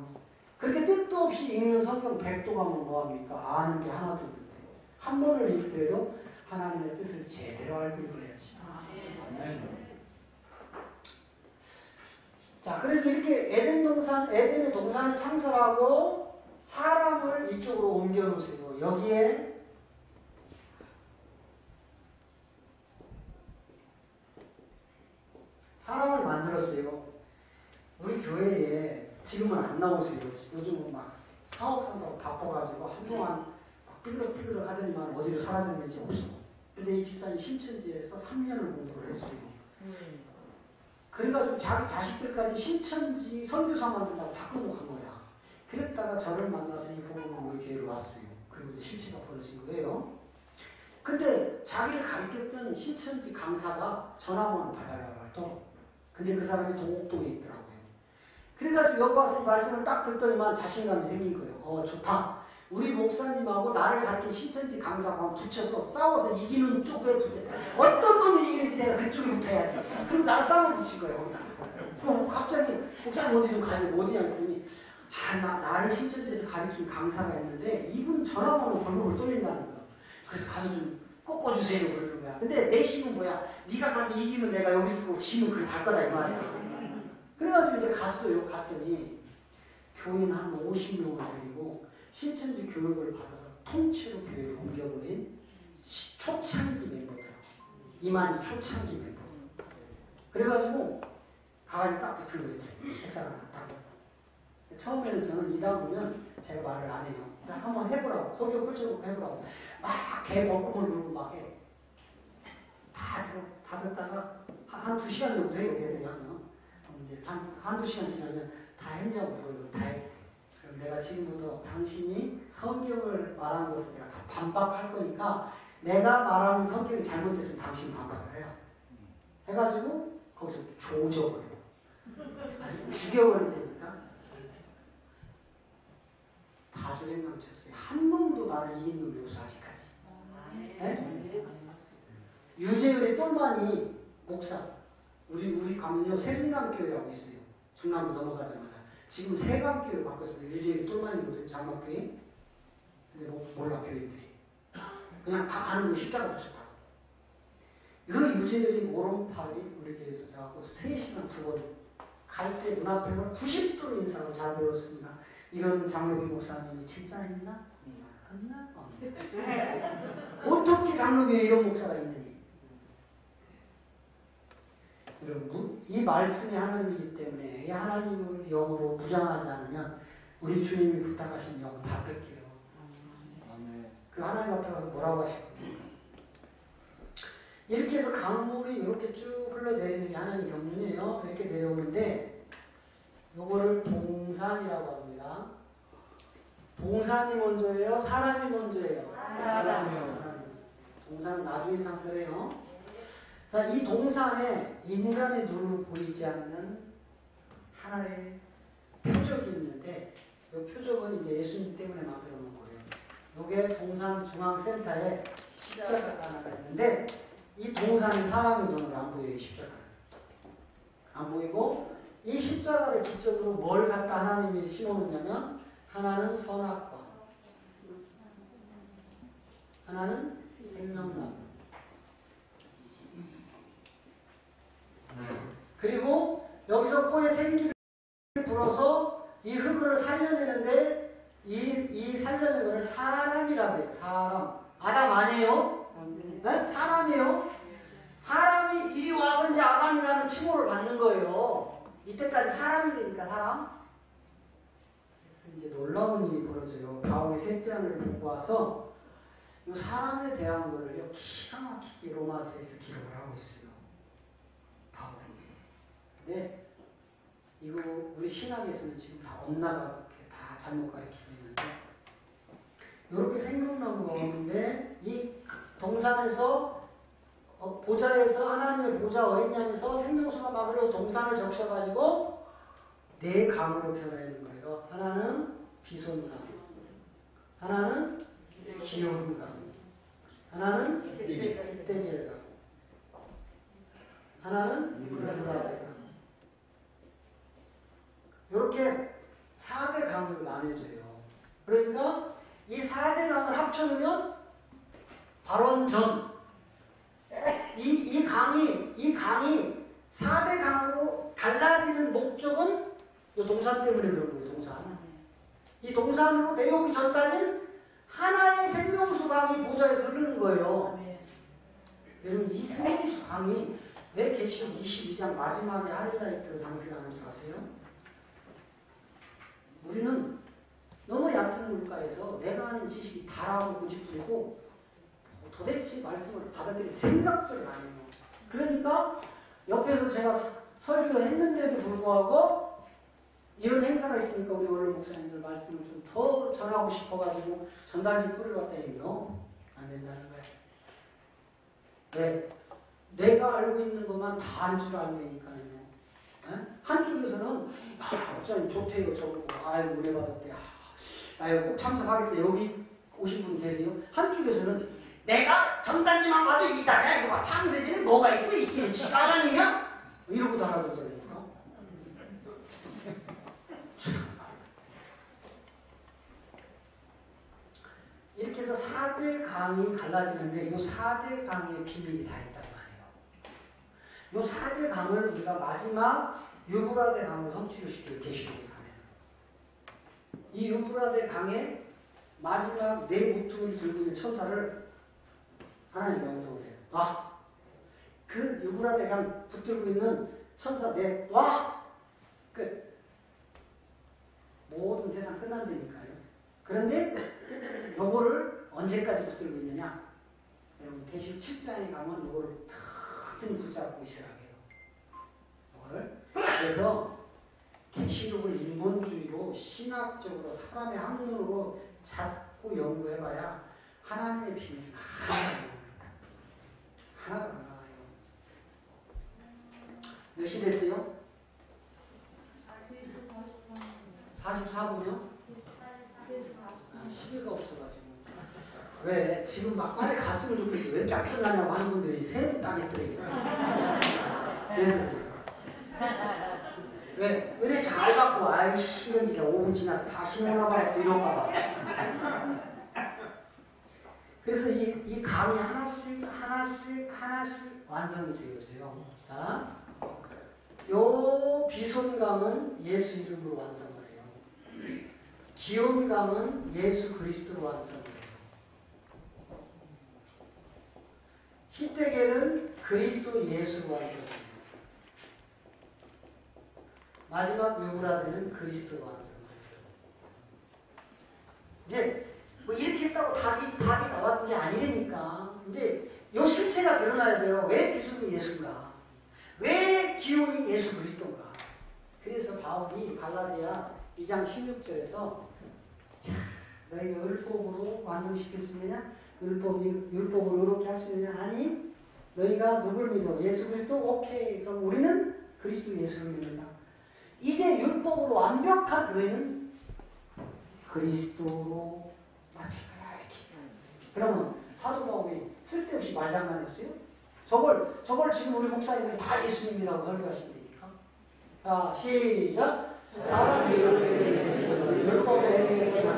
그렇게 뜻도 없이 읽는 성경 100도 가면 뭐합니까? 아는 게 하나도 없는데 한 번을 읽을 때도 하나님의 뜻을 제대로 알고 읽어야지. 자, 그래서 이렇게 에덴의 동산을 창설하고 사람을 이쪽으로 옮겨 놓으세요. 여기에 사람을 만들었어요. 우리 교회에 지금은 안 나오세요. 요즘은 막 사업한다고 바빠가지고 한동안 막 삐그덕삐그덕 하더니만 어디로 사라졌는지 없어. 근데 이 집사님 신천지에서 3년을 공부를 했어요. 그러니까 좀 자기 자식들까지 신천지 선교사 만든다고 다 끊고 간 거야. 그랬다가 저를 만나서 이 복음을 우리 교회로 왔어요. 그리고 이제 실체가 벌어진 거예요. 근데 자기를 가르쳤던 신천지 강사가 전화번호를 받아가지고 근데 그 사람이 동옥동에 있더라고요. 그래가지고 여기 와서 이 말씀을 딱 듣더니만 자신감이 생긴 거예요. 좋다. 우리 목사님하고 나를 가르친 신천지 강사하고 붙여서 싸워서 이기는 쪽에 붙여서 어떤 놈이 이기는지 내가 그쪽에 붙어야지. 그리고 나를 싸움을 붙인 거예요. 거기다. 그럼 갑자기 목사님 어디 좀 가지 어디냐 했더니 나를 신천지에서 가르친 강사가 있는데 이분 전화번호 번호를 돌린다는 거야. 그래서 가서 좀 꺾어주세요 그러는 거야. 근데 내심은 뭐야? 네가 가서 이기면 내가 여기 있고 지면 그게 갈 거다 이 말이야. 그래가지고 이제 갔어요. 갔더니 교인 한 50명을 데리고 신천지 교육을 받아서 통째로 교회를 옮겨버린 초창기 멤버들. 이만희 초창기 멤버. 그래가지고 가만히 딱 붙은 거예요. 책상 하나 딱. 처음에는 저는 이다 보면 제가 말을 안 해요. 자, 한번 해보라고. 속여 펼쳐놓고 해보라고. 막 개 먹구멍을 누르고 막 해. 다 듣다가 한 2시간 정도 해요. 애들이 하면. 이제 한두 시간 지나면 다 했냐고 물어요. 다 했대. 그럼 내가 지금부터 당신이 성경을 말하는 것을 내가 다 반박할 거니까 내가 말하는 성경이 잘못됐으면 당신이 반박을 해요. 해가지고 거기서 조져버려. 죽여버린다니까. 다 주랭망쳤어요. 한 놈도 나를 이긴 놈이 없어 아직까지. 네? 유재열의 똘마니 목사. 우리 가면요 세중남교회라고 있어요. 중남부 넘어가자마자. 지금 세강교회로 바꿔서 유재열이 똘마니거든요. 장막교회. 근데 몰라 교회들이. 그냥 다 가는 거 십자가 붙였다. 그 유재열이 오른팔이 우리 교회에서 자고 3시간 2번 갈 때 눈앞에서 90도로 인사하고 잘 배웠습니다. 이런 장로교 목사님이 진짜 있나? 없나? 어떻게 장로교에 이런 목사가 있느니? 여러분, 이 말씀이 하나님이기 때문에 이 하나님을 영으로 무장하지 않으면 우리 주님이 부탁하신 영 다 뺏겨요. 그 하나님 앞에 가서 뭐라고 하실 겁니까? 이렇게 해서 강물이 이렇게 쭉 흘러내리는 게 하나님 경륜이에요. 이렇게 내려오는데 요거를 동산이라고 합니다. 동산이 먼저예요? 사람이 먼저예요? 사람이요. 동산은 나중에 상설해요. 자, 이 동산에 인간의 눈으로 보이지 않는 하나의 표적이 있는데 이 표적은 이제 예수님 때문에 만들어 놓은 거예요. 요게 동산 중앙센터에 십자가가 하나가 있는데 이 동산은 사람의 눈으로 안 보여요. 십자가는. 안 보이고 이 십자가를 기점으로 뭘 갖다 하나님이 심어놓냐면 하나는 선악과 하나는 생명나무 그리고 여기서 코에 생기를 불어서 이 흙을 살려내는데 이 살려낸 것을 사람이라고 해요. 사람. 아담 아니에요? 네? 사람이에요. 사람이 이리 와서 이제 아담이라는 칭호를 받는 거예요. 이때까지 사람이 되니까 사람. 그래서 이제 놀라운 일이 벌어져요. 바울이 셋째 안을 보고 와서 이 사람에 대한 거를요 기가 막히게 로마서에서 기록을 하고 있어요. 바울이. 근데 이거 우리 신학에서는 지금 다 엇나가 다 잘못 가르치고 있는데 이렇게 생명나무가 오는데 이 동산에서 보좌에서 하나님의 보좌 어린 양에서 생명수가 막 흘러서 동산을 적셔가지고 4강으로 변하는 거예요. 하나는 비손강, 하나는 기온강, 하나는 빗대결강, 하나는 유라대강. 이렇게 4대 강으로 나뉘어져요. 그러니까 이 4대 강을 합쳐놓으면 발원전 이 강이 4대 강으로 갈라지는 목적은 이 동산 때문에 그런 거예요. 동산. 이 동산으로 내려오기 전까지는 하나의 생명수 강이 보좌에서 흐르는 거예요. 여러분 이 생명수 강이 왜 계시록 22장 마지막에 하이라이트 장식을 하는 줄 아세요? 우리는 너무 얕은 물가에서 내가 아는 지식이 다라고 고집부리고 도대체 말씀을 받아들일 생각들을 안 해요. 그러니까 옆에서 제가 설교했는데도 불구하고 이런 행사가 있으니까 우리 원로 목사님들 말씀을 좀 더 전하고 싶어가지고 전단지 뿌려봤더니 안 된다는 거예요. 왜? 내가 알고 있는 것만 다 한 줄 알니까요. 한쪽에서는 목사님 좋대요 저거 아이고 은혜 받았대 나 이거 꼭 참석하겠다 여기 오신 분 계세요? 한쪽에서는 내가 전단지만 봐도 이따가 이거 봐 창세전에 뭐가 있어 있기는 지가 하나님이야? 이러고 달아들더라니까. 이렇게 해서 4대 강이 갈라지는데 이 4대 강의 비밀이 다 있단 말이에요. 이 4대 강을 우리가 마지막 유브라데 강으로 성취를 시켜요. 계시록에 가면. 이 유브라데 강의 마지막 네 모퉁이를 들고 있는 천사를 하나님 명령을 해요. 와! 그 유브라데 강 붙들고 있는 천사 넷 와! 끝. 모든 세상 끝난다니까요. 그런데 요거를 언제까지 붙들고 있느냐? 여러분 계시록 7장에 가면 요거를 튼튼히 붙잡고 있어야 해요. 요거를. 그래서 계시록을 인본주의로 신학적으로 사람의 학문으로 자꾸 연구해봐야 하나님의 비밀이 하나도 안 나와요. 몇 시 됐어요? 44분이요? 시계가 없어가지고. 왜? 지금 막 빨리 갔으면 좋겠는데 왜 이렇게 안 끝나냐고 하는 분들이 새로 땅에 끓이겠다. 그래서 왜? 은혜 잘 받고 아이씨 이런 지가 5분 지나서 다 신문화 받고 이런가 봐. 그래서 이 강이 하나씩 완성이 되어져요. 자, 요 비손강은 예수 이름으로 완성을 해요. 기온강은 예수 그리스도로 완성을 해요. 히데겔은 그리스도 예수로 완성을 해요. 마지막 유브라데는 그리스도로 완성을 해요. 이제 뭐 이렇게 했다고 답이 나왔던 게 아니라니까. 이제 요 실체가 드러나야 돼요. 왜 비손이 예수인가? 왜 기온이 예수 그리스도인가? 그래서 바울이 갈라디아 2장 16절에서 너희가 율법으로 완성시킬 수 있느냐? 율법으로 이렇게 할 수 있느냐? 아니, 너희가 누굴 믿어? 예수 그리스도? 오케이. 그럼 우리는 그리스도 예수를 믿는다. 이제 율법으로 완벽한 너희는 그리스도로 마칠 거야. 이렇게. 그러면 사도 바울이 쓸데없이 말장난했어요? 저걸 지금 우리 목사님들이 다 예수님이라고 설교하신다니까. 자, 시작. 사람이 율법에 행해서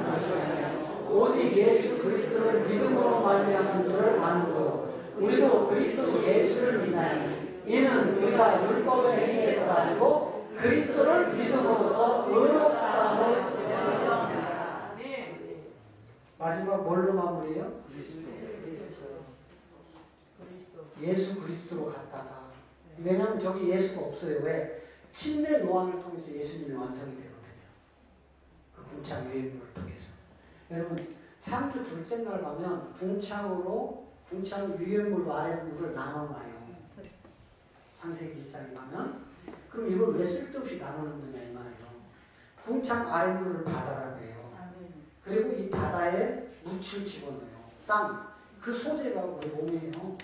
오직 예수 그리스도를 믿음으로 말미암은 줄을 아는고 우리도 그리스도 예수를 믿나니 이는 우리가 율법에 행해서가 아니고 그리스도를 믿음으로써 의롭다함을 마지막 뭘로 마무리해요? 예수 그리스도로 갔다가. 왜냐하면 저기 예수가 없어요. 왜? 침례 요한을 통해서 예수님이 완성이 되거든요. 그 궁창 유행물을 통해서. 여러분 창조 둘째 날 가면 궁창 유행물로 아랫물을 나눠놔요. 창세기 1장에 가면. 그럼 이걸 왜 쓸데없이 나눠놓느냐 이 말이에요. 궁창 아랫물을 바다라고 해요. 그리고 이 바다에 묻을 집어넣어요. 땅. 그 소재가 우리 몸이에요.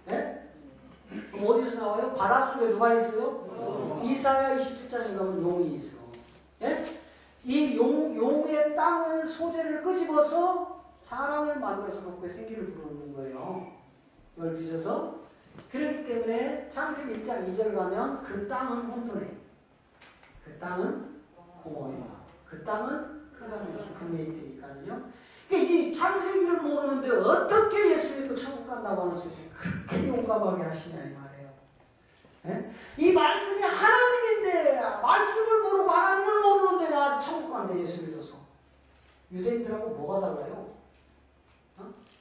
네? 그럼 어디서 나와요? 바닷속에 누가 있어요? 이사야 27장에 가면 용이 있어. 네? 이 용의 땅을 소재를 끄집어서 사람을 만들어서 거기에 생기를 불어넣는 거예요. 이걸 빚어서. 그렇기 때문에 창세기 1장 2절 가면 그 땅은 혼돈해. 그 땅은 공허해요. 그 땅은 흑암이 금이 되니까요. 이 창세기를 모르는데 어떻게 예수 믿고 천국 간다고 하는 소리 그렇게 용감하게 하시냐 이 말이에요. 네? 이 말씀이 하나님인데 말씀을 모르고 하나님을 모르는데 나 천국 간대 예수 믿어서. 유대인들하고 뭐가 달라요?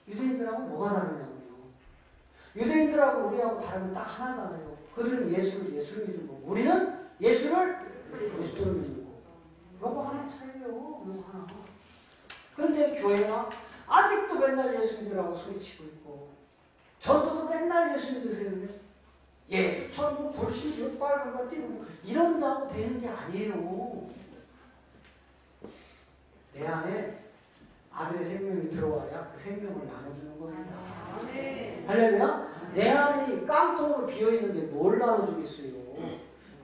유대인들하고 뭐가 다르냐고요. 유대인들하고 우리하고 다른 건 딱 하나잖아요. 그들은 예수를 믿고 우리는 예수를 그리스도를 믿고. 요거 하나의 차이예요. 요거 하나. 그런데 교회가 아직도 맨날 예수 믿으라고 소리치고 있고 전도도 맨날 예수 믿으세요. 예수 천국 불신주 빨간 거 띄고 이런다고 되는 게 아니에요. 내 안에 아들의 생명이 들어와야 그 생명을 나눠주는 겁니다. 할렐루야? 내 안이 깡통으로 비어있는데 뭘 나눠주겠어요?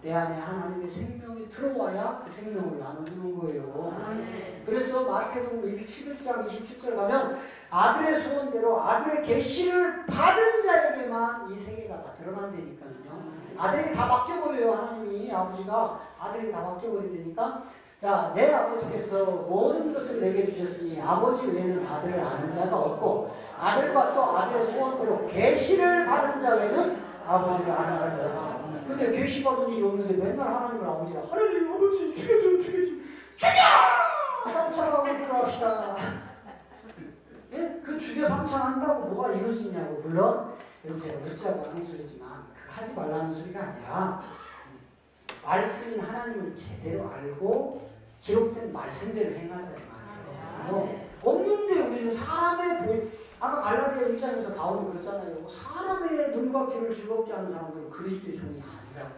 내 안에 하나님의 생명이 들어와야 그 생명을 나눠주는 거예요. 그래서 마태복음 11장 27절 가면 아들의 소원대로 아들의 계시를 받은 자에게만 이 세계가 다 드러난다니까요. 아들에게 다 맡겨버려요. 하나님이 아버지가 아들에게 다 맡겨버리니까 자, 내 아버지께서 모든 것을 내게 주셨으니 아버지 외에는 아들을 아는 자가 없고 아들과 또 아들의 소원대로 계시를 받은 자 외에는 아버지를 아는 자가 없다. 근데 계시 받은 일이 없는데 맨날 하나님을 아버지가 하나님 아버지 죽여! 삼천하고 들어갑시다. 예? 그 죽여 삼천한다고 뭐가 이루어지냐고. 물론 여러분 제가 웃자고 하는 소리지만 그거 하지 말라는 소리가 아니라 말씀인 하나님을 제대로 알고 기록된 말씀대로 행하자 이 말이에요. 없는데 우리는 사람의 아까 갈라디아 1장에서 바울이 그랬잖아요. 사람의 눈과 귀를 즐겁게 하는 사람들은 그리스도의 종이 아니라고.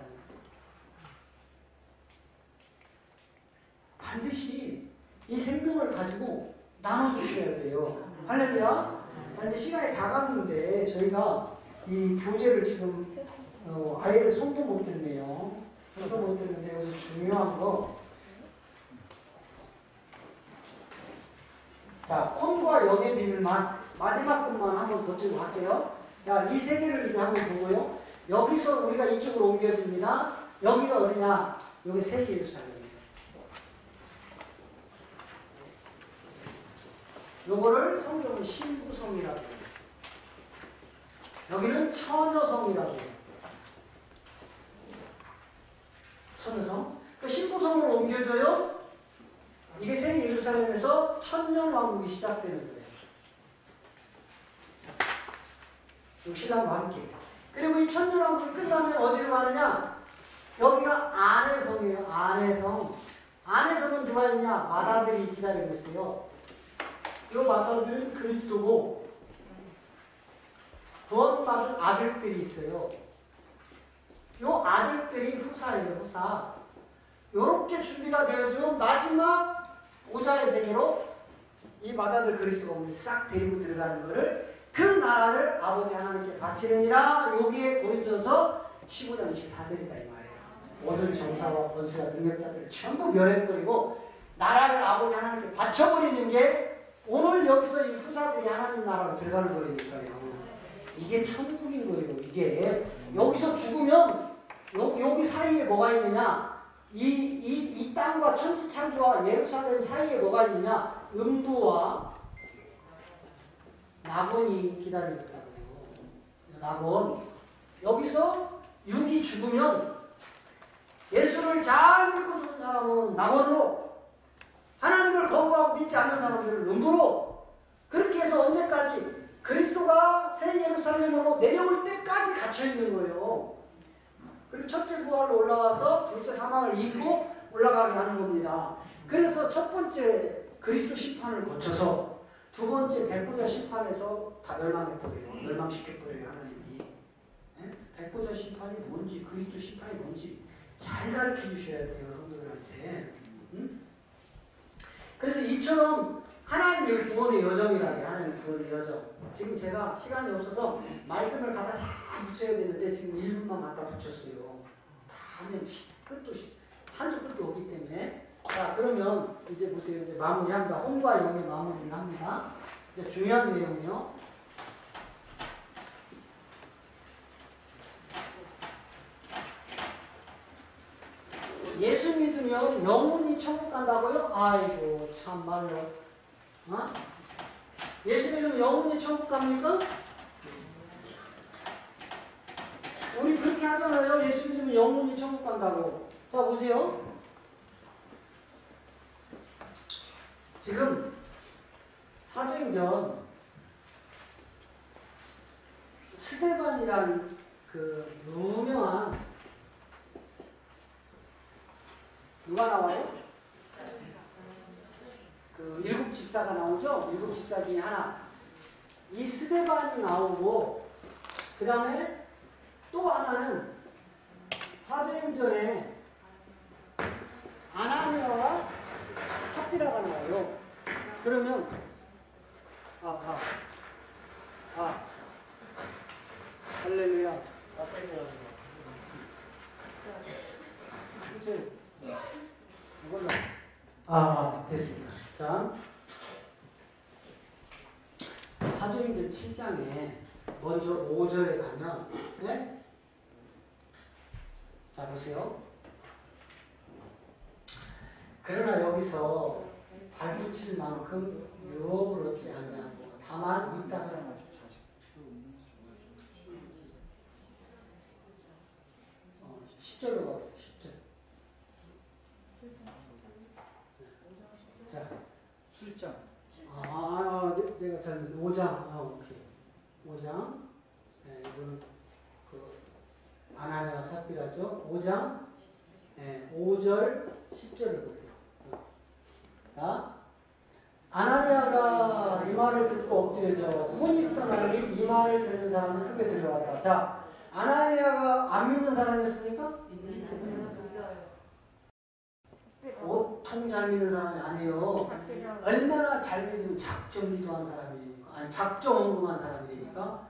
반드시 이 생명을 가지고 나눠주셔야 돼요. 할렐루야. 자, 이제 시간이 다 갔는데 저희가 이 교재를 지금 아예 손도 못 댔네요. 손도 못 댔는데 여기서 중요한 거. 자, 혼과 영의 비밀만 마지막 것만 한번 보시고 할게요. 자, 이 세 개를 이제 한번 보고요. 여기서 우리가 이쪽으로 옮겨집니다. 여기가 어디냐? 여기 새 예루살렘이에요. 요거를 성경은 신부성이라고 해요. 여기는 처녀성이라고 해요. 처녀성. 그 신부성으로 옮겨져요. 이게 새 예루살렘에서 천년왕국이 시작되는 거예요. 신랑과 함께. 그리고 이 천년왕국이 끝나면 어디로 가느냐? 여기가 안해성이에요. 안해성. 안해성은 누가 있냐? 마다들이 기다리고 있어요. 이 마다들은 그리스도고 구원받은 아들들이 있어요. 이 아들들이 후사예요. 후사. 이렇게 준비가 되어지면 마지막 보좌의 세계로 이 마다들 그리스도가 오늘 싹 데리고 들어가는 거를 그 나라를 아버지 하나님께 바치느니라. 여기에 고린도서 15장 24절이다 이 말이에요. 모든 정사와 권세와 능력자들을 전부 멸해버리고 나라를 아버지 하나님께 바쳐버리는 게 오늘 여기서 이 후사들이 하나님 나라로 들어가는 거니까요. 이게 천국인 거예요. 이게 여기서 죽으면 여기 사이에 뭐가 있느냐? 이 땅과 천지창조와 예루살렘 사이에 뭐가 있느냐? 음부와 낙원이 기다리고 있다고요. 낙원. 여기서 육이 죽으면 예수를 잘 믿고 죽은 사람은 낙원으로, 하나님을 거부하고 믿지 않는 사람들은 음부로, 그렇게 해서 언제까지? 그리스도가 새 예루살렘으로 내려올 때까지 갇혀있는 거예요. 그리고 첫째 부활로 올라와서 둘째 사망을 이기고 올라가게 하는 겁니다. 그래서 첫 번째 그리스도 심판을 거쳐서 두 번째 백보자 심판에서 다 멸망해버려요. 멸망시켜버려요. 하나님이. 네? 백보자 심판이 뭔지, 그리스도 심판이 뭔지 잘 가르쳐 주셔야 돼요. 여러분들한테. 응? 그래서 이처럼 하나님의 구원의 여정이라게, 하나님의 구원의 여정. 지금 제가 시간이 없어서 말씀을 갖다 다 붙여야 되는데 지금 1분만 갖다 붙였어요. 다 하면 끝도, 한도 끝도 없기 때문에. 자, 그러면 이제 보세요. 이제 마무리합니다. 혼과 영의 마무리를 합니다. 이제 중요한 내용은요. 예수 믿으면 영혼이 천국 간다고요? 아이고 참말로. 어? 예수 믿으면 영혼이 천국 갑니까? 우리 그렇게 하잖아요. 예수 믿으면 영혼이 천국 간다고. 자, 보세요. 지금 사도행전 스데반이라는 그 유명한 누가 나와요? 그 일곱 집사가 나오죠? 일곱 집사 중에 하나. 이 스데반이 나오고 그 다음에 또 하나는 사도행전에 아나니아와 삽비라가 나와요. 그러면 할렐루야. 그치? 이걸로. 됐습니다. 자, 사도행전 7장에 먼저 5절에 가면, 네? 자, 보세요. 그러나 여기서 발붙일 만큼 유업을 얻지 않냐고. 다만 이따가 10절로 가보세요. 10절. 자, 7장. 제가 잘 5장. 오케이. 5장. 네, 이거는 그 아나니아와 삽비라죠. 5장. 네, 5절, 10절을 보세요. 자, 아나니아가 이 말을 듣고 엎드려져 혼이 떠나니 이 말을 듣는 사람은 크게 들려왔다. 자, 아나니아가 안 믿는 사람이었습니까? 보통 잘 믿는 사람이 아니에요. 얼마나 잘 믿으면 작정 기도한 사람이니까, 아니 작정 헌금한 사람이니까.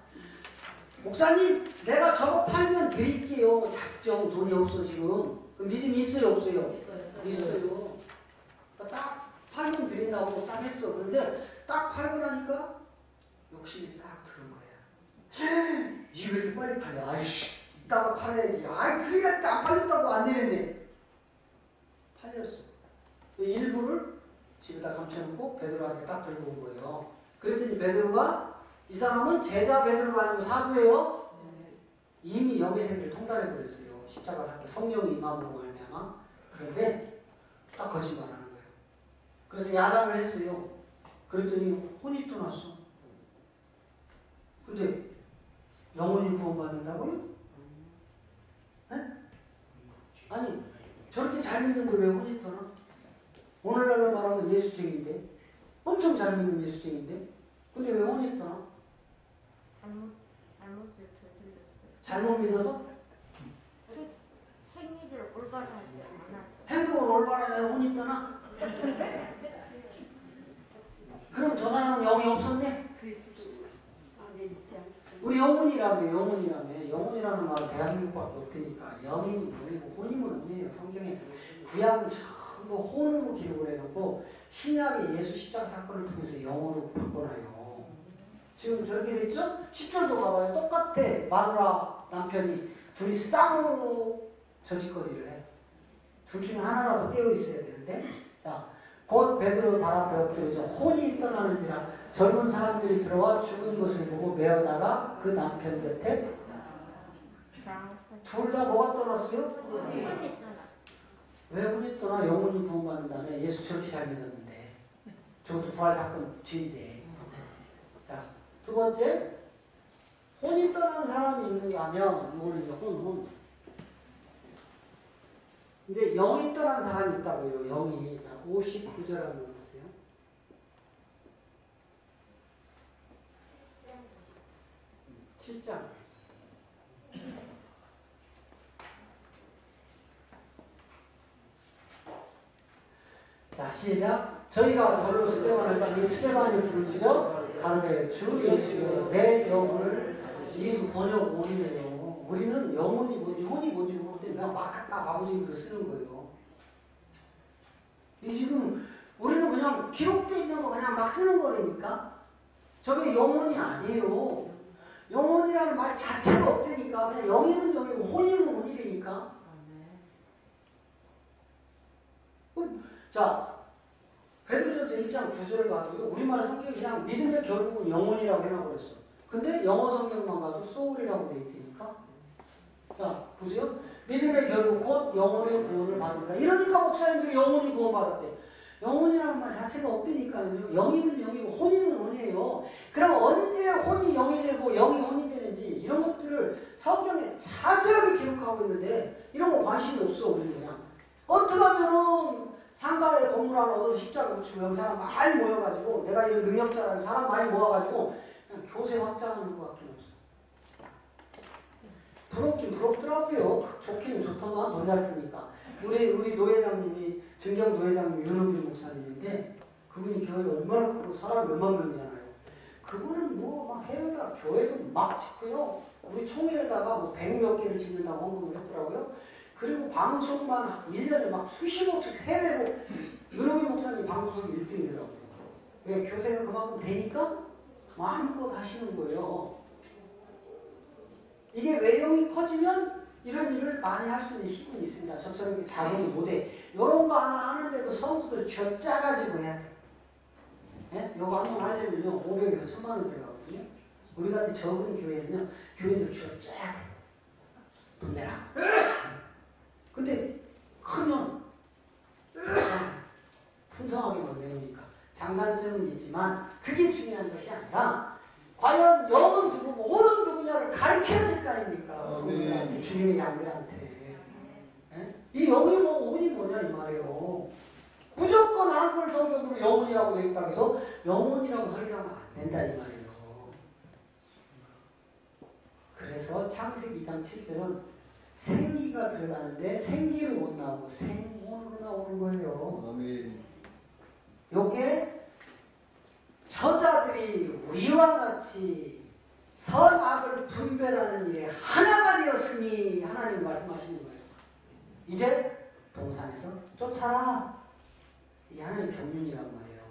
목사님, 내가 저거 팔면 드릴게요. 작정 돈이 없어 지금. 그럼 믿음이 있어요, 없어요? 있어요. 그러니까 딱 팔면 드린다고 딱 했어. 그런데 딱 팔고 나니까 욕심이 싹 드는 거야. 이게 왜 이렇게 빨리 팔려? 아이씨, 이따가 팔아야지. 아이, 그래야 안 팔렸다고 안 되는데. 팔렸어. 일부를 집에다 감춰놓고 베드로한테 딱 들고 온 거예요. 그랬더니 베드로가, 이 사람은 제자 베드로가 아니고 사도예요. 이미 영의 세계를 통달해 버렸어요. 십자가 사건 성령이 임함으로 말미암아. 그런데 딱 거짓말하는 거예요. 그래서 야단을 했어요. 그랬더니 혼이 떠났어. 근데 영혼이 구원받는다고요? 네? 아니, 저렇게 잘 믿는데 왜 혼이 떠나? 오늘날로 말하면 예수쟁인데, 엄청 잘 믿는 예수쟁인데, 근데 왜 혼이 떠나? 잘못 믿어서? 행위를 올바로 하지 않아. 행동을 올바로 해야 혼이 떠나? 그럼 저 사람은 영이 없었네? 우리 영혼이라는 말은 대한민국밖에 없으니까 영이면 영이고 혼이면 혼이에요. 성경에 구약은 전부 혼으로 기록을 해놓고 신약의 예수 십자가 사건을 통해서 영어로 바꿔놔요. 지금 저렇게 됐죠? 10절도 가봐요. 똑같아. 마누라 남편이 둘이 쌍으로 저짓거리를 해. 둘 중에 하나라도 떼어 있어야 되는데, 자, 곧 베드로 발 앞에 엎드려져 혼이 떠나는지라 젊은 사람들이 들어와 죽은 것을 보고 메어다가 그 남편 곁에 둘 다 뭐가 떠났어요? 왜 혼이 떠나? 영혼이 구원받는 다음에 예수 저렇게 잘 믿었는데. 저것도 부활 사건 뒤인데. 자, 두 번째, 혼이 떠난 사람이 있는가 하면 이거는 이제 혼. 이제 영이 떠난 사람이 있다고요. 영이. 자, 59절 한번 보세요. 칠 7장. 자, 시작. 저희가 돌로 스데반을 치니 스데반이 부르짖어 가로되 주 예수여 내 영혼을, 이게 번역 오리네요. 우리는 영혼이 뭔지 혼이 뭔지 모를 때 그냥 막 갖다 마구잡이로 쓰는 거예요. 이 지금 우리는 그냥 기록되어 있는 거 그냥 막 쓰는 거라니까. 저게 영혼이 아니에요. 영혼이라는 말 자체가 없다니까. 그냥 영이면 영이고 혼이면 혼이라니까. 자, 베드로전서 1장 9절을 가지고 우리말 성경이 그냥 믿음의 결국은 영혼이라고 해놔버렸어. 근데 영어 성경만 가도 soul이라고 돼 있다니까. 자, 보세요. 믿음의 결국 곧 영혼의 구원을 받으리라. 이러니까 목사님들이 영혼이 구원받았대. 영혼이라는 말 자체가 없으니까요. 영이면 영이고 혼이면 혼이에요. 그럼 언제 혼이 영이 되고 영이 혼이 되는지 이런 것들을 성경에 자세하게 기록하고 있는데 이런 거 관심이 없어 우리는 그냥. 어떻게 하면은 상가에 건물 하나 얻어서 십자가 붙이고 여기 사람 많이 모여가지고 내가 이런 능력자라서 사람 많이 모아가지고 그냥 교세 확장하는 것 같긴 없어. 부럽긴 부럽더라고요. 좋기는 좋더만 돈 잘 쓰니까. 우리 노회장님이 증경 노회장님 윤호길 목사님인데 그분이 교회 얼마나 크고 사람 몇만 명이잖아요. 그분은 뭐 막 해외다 교회도 막 짓고요. 우리 총회에다가 뭐 100몇 개를 짓는다고 언급을 했더라고요. 그리고 방송만 1년에 막 수십억씩 해외로 윤호길 목사님 방송 1등이더라고요. 왜? 교세가 그만큼 되니까 마음껏 하시는 거예요. 이게 외형이 커지면 이런 일을 많이 할 수 있는 힘이 있습니다. 저처럼 이렇게 자격이 못해. 이런 거 하나 하는데도 성수들 쥐어 짜가지고 해야 돼. 예? 요거 한 번 하려면요 500에서 1000만 원 들어가거든요. 우리 같은 적은 교회는요 교인들 쥐어 짜야 돼. 돈 내라. 근데 크면 풍성하게만 내니까 장단점은 있지만 그게 중요한 것이 아니라 과연 영은 누구고 혼은 누구냐를 가르쳐야 될 거 아닙니까? 네. 주님의 양들한테. 예? 이 영이 뭐 혼이 뭐냐 이 말이에요. 무조건 한글 성경으로 영혼이라고 되어 있다고 해서 영혼이라고 설교하면 안 된다 이 말이에요. 그래서 창세기 2장 7절은 생기가 들어가는데 생기를 못 나오고 생혼으로 나오는 거예요. 아멘. 요게 저자들이 우리와 같이 선악을 분별하는 일에 하나가 되었으니 하나님 말씀하시는 거예요. 이제 동산에서 쫓아라. 이 하나님 경륜이란 말이에요.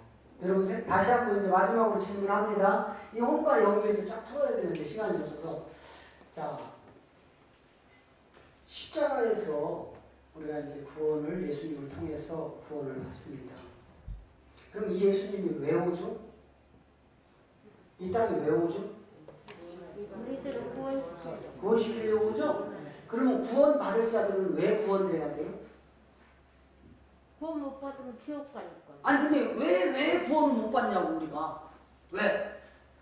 여러분 다시 한번 이제 마지막으로 질문합니다. 이 혼과 영을 이제 쫙 풀어야 되는데 시간이 없어서 자 십자가에서 우리가 이제 구원을 예수님을 통해서 구원을 받습니다. 그럼 이 예수님이 왜 오죠? 이 땅에 왜 오죠? 우리들을 구원시켜줘. 구원시키려고 오죠? 그러면 구원받을 자들은 왜 구원돼야 돼요? 구원 못 받으면 지옥 갈 거야. 아니 근데 왜 구원을 못 받냐고 우리가. 왜?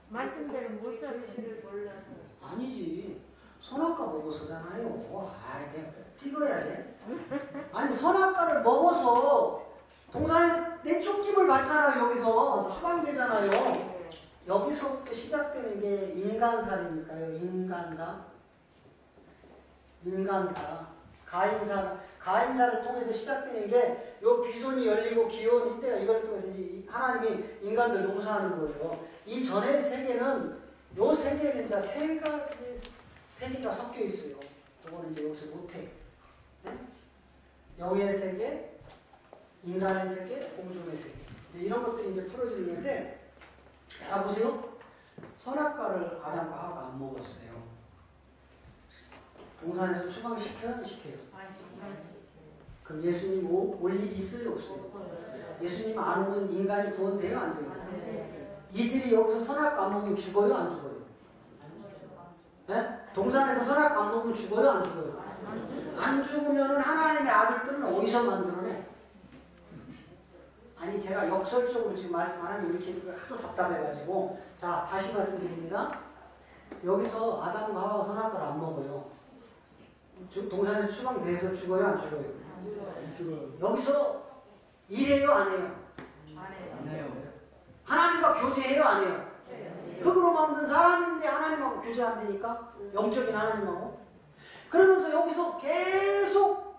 말씀대로 못 살지를 몰라서. 아니지. 선악과 먹어서잖아요. 아이 내가 찍어야 돼. 아니 선악과를 먹어서 동산에 내 쫓김을 받잖아요. 여기서 추방되잖아요. 여기서부터 시작되는 게 인간살이니까요. 인간사. 가인사를 통해서 시작되는 게 요 비손이 열리고 기온 이때가 이걸 통해서 하나님이 인간들 농사하는 거예요. 이 전의 세계는 요 세계는 이제 세 가지 세계가 섞여 있어요. 그거는 이제 여기서 못해. 네? 영의 세계, 인간의 세계, 공중의 세계. 이제 이런 것들이 이제 풀어지는데 자 보세요. 선악과를 아담과 하와가 안 먹었어요. 동산에서 추방시켜요? 안 시켜요? 그럼 예수님 올 일이 있어요? 없어요? 예수님 안 오면 인간이 구원돼요? 안 돼요? 이들이 여기서 선악과 안 먹으면 죽어요? 안 죽어요? 네? 동산에서 선악과 안 먹으면 죽어요? 안 죽어요? 안 죽으면 하나님의 아들들은 어디서 만들어내? 아니 제가 역설적으로 지금 말씀 안 하니 이렇게 하도 답답해가지고 자 다시 말씀드립니다. 여기서 아담과 하와가 선악과를 안 먹어요. 동산에서 추방돼서 죽어요? 안 죽어요? 여기서 일해요? 안 해요? 안 해요. 하나님과 교제해요? 안 해요? 흙으로 만든 사람인데 하나님하고 교제 안 되니까? 영적인 하나님하고? 그러면서 여기서 계속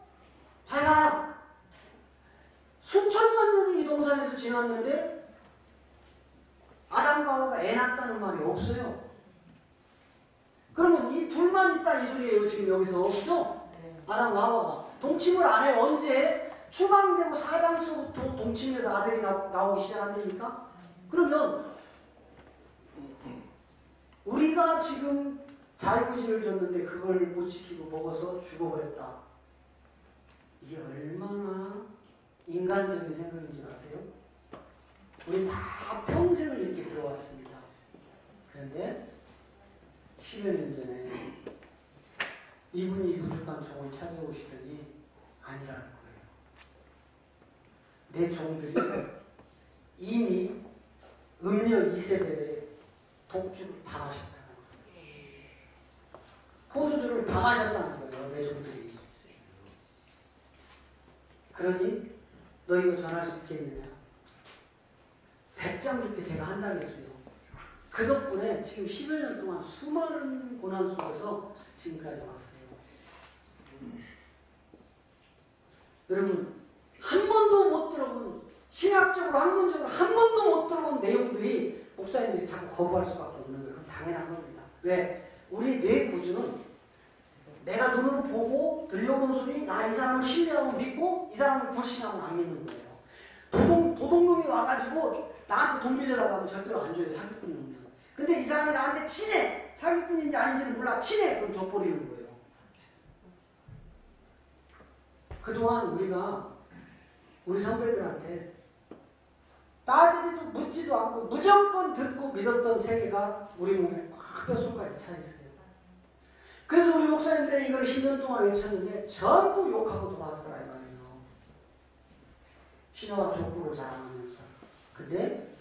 잘 살아. 수천만 년이 이 동산에서 지났는데 아담과 하와가 애 낳았다는 말이 없어요. 그러면 이 둘만 있다 이 소리예요. 지금 여기서. 그죠? 아담과 하와가. 동침을 안 해. 언제? 추방되고 사장서부터 동침해서 아들이 나오기 시작한다니까? 그러면 우리가 지금 자유구지를 줬는데 그걸 못 지키고 먹어서 죽어버렸다. 이게 얼마나 인간적인 생각인 줄 아세요? 우리 다 평생을 이렇게 들어왔습니다. 그런데 10여 년 전에 이분이 부족한 종을 찾아오시더니 아니라는 거예요. 내 종들이 이미 음녀 이세벨의 독주를 다 마셨다는 거예요. 포도주를 다 마셨다는 거예요. 내 종들이. 그러니 너 이거 전할 수 있겠느냐? 100장 그렇게 제가 한다고 했어요. 그 덕분에 지금 10여 년 동안 수많은 고난 속에서 지금까지 왔어요. 여러분, 한 번도 못 들어본, 신학적으로 학문적으로 한 번도 못 들어본 내용들이 목사님들이 자꾸 거부할 수밖에 없는 거예요. 그건 당연한 겁니다. 왜? 우리 뇌 구조는 내가 눈으로 보고 들려본 소리, 이 사람을 신뢰하고 믿고 이 사람을 불신하고 안 믿는 거예요. 도둑놈이 와가지고 나한테 돈 빌려라고 하면 절대로 안 줘요. 사기꾼이 오면. 근데 이 사람이 나한테 친해. 사기꾼인지 아닌지는 몰라. 친해. 그럼 줘버리는 거예요. 그동안 우리가 우리 선배들한테 따지지도 묻지도 않고 무조건 듣고 믿었던 세계가 우리 몸에 꽉 뼛속까지 차 있어요. 그래서 우리 목사님들이 이걸 10년 동안 외쳤는데 전부 욕하고 도망가더라 이 말이에요. 신화와 족보를 자랑하면서. 근데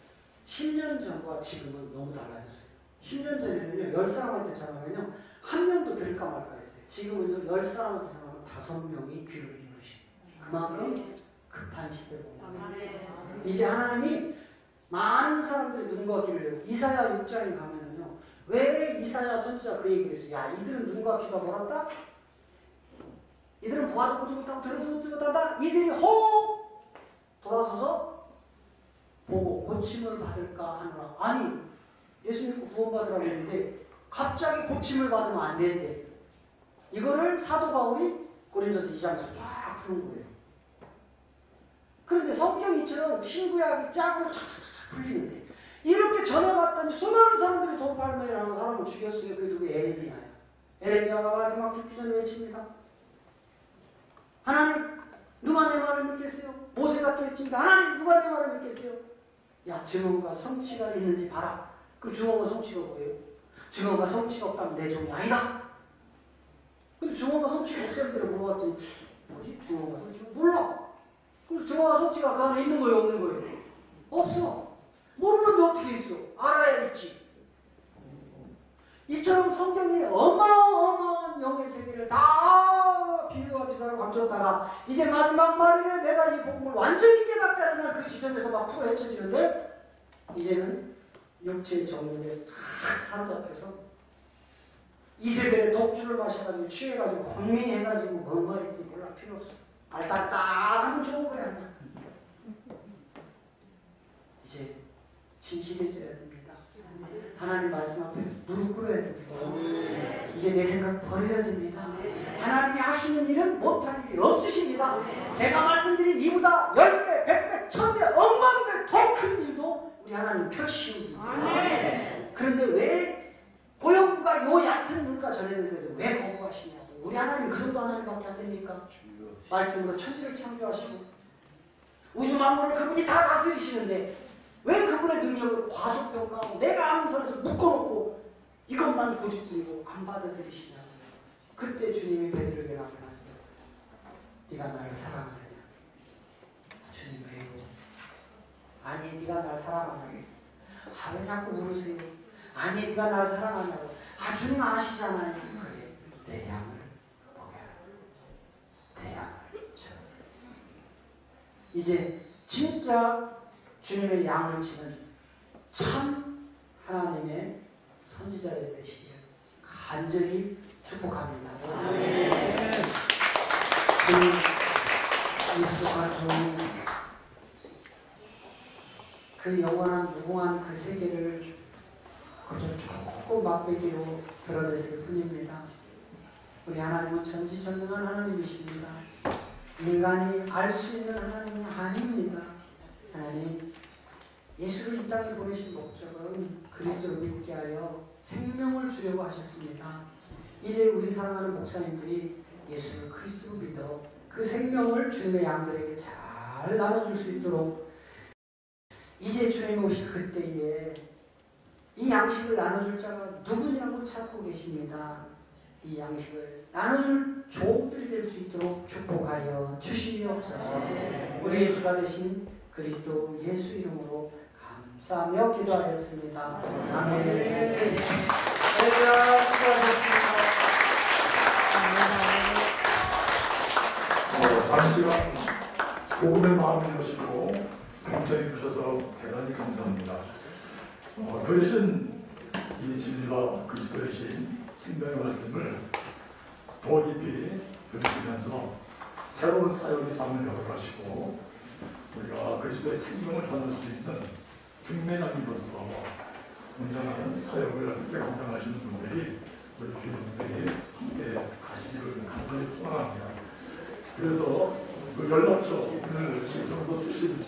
10년 전과 지금은 너무 달라졌어요. 10년 전에는요, 10사람한테 전화하면요, 한 명도 들을까 말까 했어요. 지금은요, 10사람한테 전화하면 5명이 귀를 기울이시고. 그만큼 급한 시대고. 이제 하나님이 많은 사람들이 눈과 귀를 열고, 이사야 6장에 가면은요, 왜 이사야 선지자 그 얘기를 했어요? 야, 이들은 눈과 귀가 멀었다? 이들은 보아도 보지 못하고 들어도 보지 못한다? 이들이 호흡! 돌아서서 보고 고침을 받을까 하느라. 아니, 예수 믿고 구원받으라고 했는데 갑자기 고침을 받으면 안 되는데 이거를 사도 바울이 고린도서 2장에서 쫙 푸는 거예요. 그런데 성경이 이처럼 신구약이 짝으로 착착착 풀리는데 이렇게 전해봤더니 수많은 사람들이 돌팔매라는 사람을 죽였어요. 그게 누구? 에레미야예요. 에레미야가 마지막 죽기 전에 외칩니다. 하나님, 누가 내 말을 믿겠어요? 모세가 또 외칩니다. 하나님, 누가 내 말을 믿겠어요? 야, 증언과 성취가 있는지 봐라. 그럼 증언과 성취가 뭐예요? 증언과 성취가 없다면 내 종이 아니다. 근데 증언과 성취가 목사님들을 물어봤더니 뭐지? 증언과 성취가 몰라. 그럼 증언과 성취가 그 안에 있는 거예요? 없는 거예요? 없어. 모르는데 어떻게 있어? 알아야 있지. 이처럼 성경이 어마어마한 영의 세계를 다 비유와 비사로 감췄다가 이제 마지막 말일에 내가 이 복음을 완전히 깨닫다는 그 지점에서 막 풀어 헤쳐지는데 이제는 육체의 정욕에 탁 사로잡혀서 이세벨의 독주를 마셔가지고 취해가지고 혼미해가지고 뭔 말인지 몰라. 필요 없어. 알딱딱하면 좋은 거야. 이제 진실해져야 됩니다. 하나님 말씀 앞에 무릎 꿇어야 됩니다. 이제 내 생각 버려야 됩니다. 하나님이 하시는 일은 못할 일이 없으십니다. 제가 말씀드린 이보다 10배, 100배, 1000배, 억만배 더 큰 일도 우리 하나님 펼치십니다. 그런데 왜 고영부가 요 얕은 물가 전했는데도 왜 거부하시냐고. 우리 하나님이 그 정도 하나님밖에 안 됩니까? 말씀으로 천지를 창조하시고 우주 만물을 그분이 다 다스리시는데 왜 그분의 능력을 과소평가하고 내가 아는 선에서 묶어놓고 이것만 고집부리고 안 받아들이시냐고. 그때 주님이 베드로에게 나타났어요. 네가 나를 사랑하느냐? 주님 왜요? 아니 네가 나를 사랑하냐고. 아 왜 자꾸 물으세요? 아니 네가 나를 사랑하냐고. 아 주님 아시잖아요. 그래 내 양을 먹여라. 내 양을 쳐라. 이제 진짜 주님의 양을 치는 참 하나님의 선지자를 되시길 간절히 축복합니다. 그 익숙한 좋은 그 영원한 무궁한 그 세계를 그저 조금 맛보기로 드러냈을 뿐입니다. 우리 하나님은 전지전능한 하나님이십니다. 인간이 알 수 있는 하나님은 아닙니다. 하나님, 예수를 이 땅에 보내신 목적은 그리스도를 믿게 하여 생명을 주려고 하셨습니다. 이제 우리 사랑하는 목사님들이 예수를 그리스도로 믿어 그 생명을 주님의 양들에게 잘 나눠줄 수 있도록 이제 주님 오실 그때에 이 양식을 나눠줄 자가 누구냐고 찾고 계십니다. 이 양식을 나눌 종들이 될 수 있도록 축복하여 주시옵소서. 우리의 주가 되신 그리스도 예수 이름으로 감사하며 기도하였습니다. 아멘. 네, 수고하셨습니다. 잠시간 복음의 마음을 여시고 경청해 주셔서 대단히 감사합니다. 들으신 이 진리와 그리스도의 신 생명의 말씀을 더 깊이 들으시면서 새로운 사역의 장을 열어가시고 우리가 그리스도의 생명을 전할 수 있는 중매장으로서 온전한 사역을 감당하시는 분들이 우리 주님들이 함께 가시기를 간절히 소망합니다. 그래서 그 연락처를 신청서 쓰신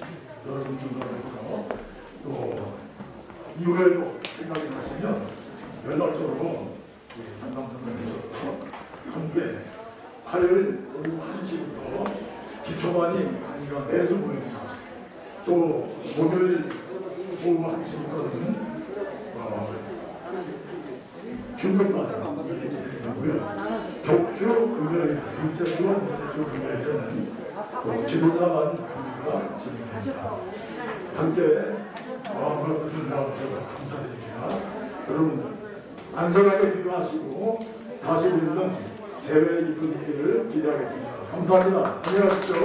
여러분들하고 또 이후에도 생각이 나시면 연락처로 상담선을 주셔서 함께 화요일 오후 1시부터 기초반이 아니라 매주 모입니다. 또 목요일 오후 1시부터는 중간반 진행되고요. 격주 금요일, 둘째 주와 넷째 주 금요일에는 또 지도자반 강의가 진행됩니다. 함께 마음으로 뜻을 나와주셔서 감사드립니다. 여러분 안전하게 기도하시고 다시 뵙는 재회 이쁜 일을 기대하겠습니다. 감사합니다. 안녕히 가십시오.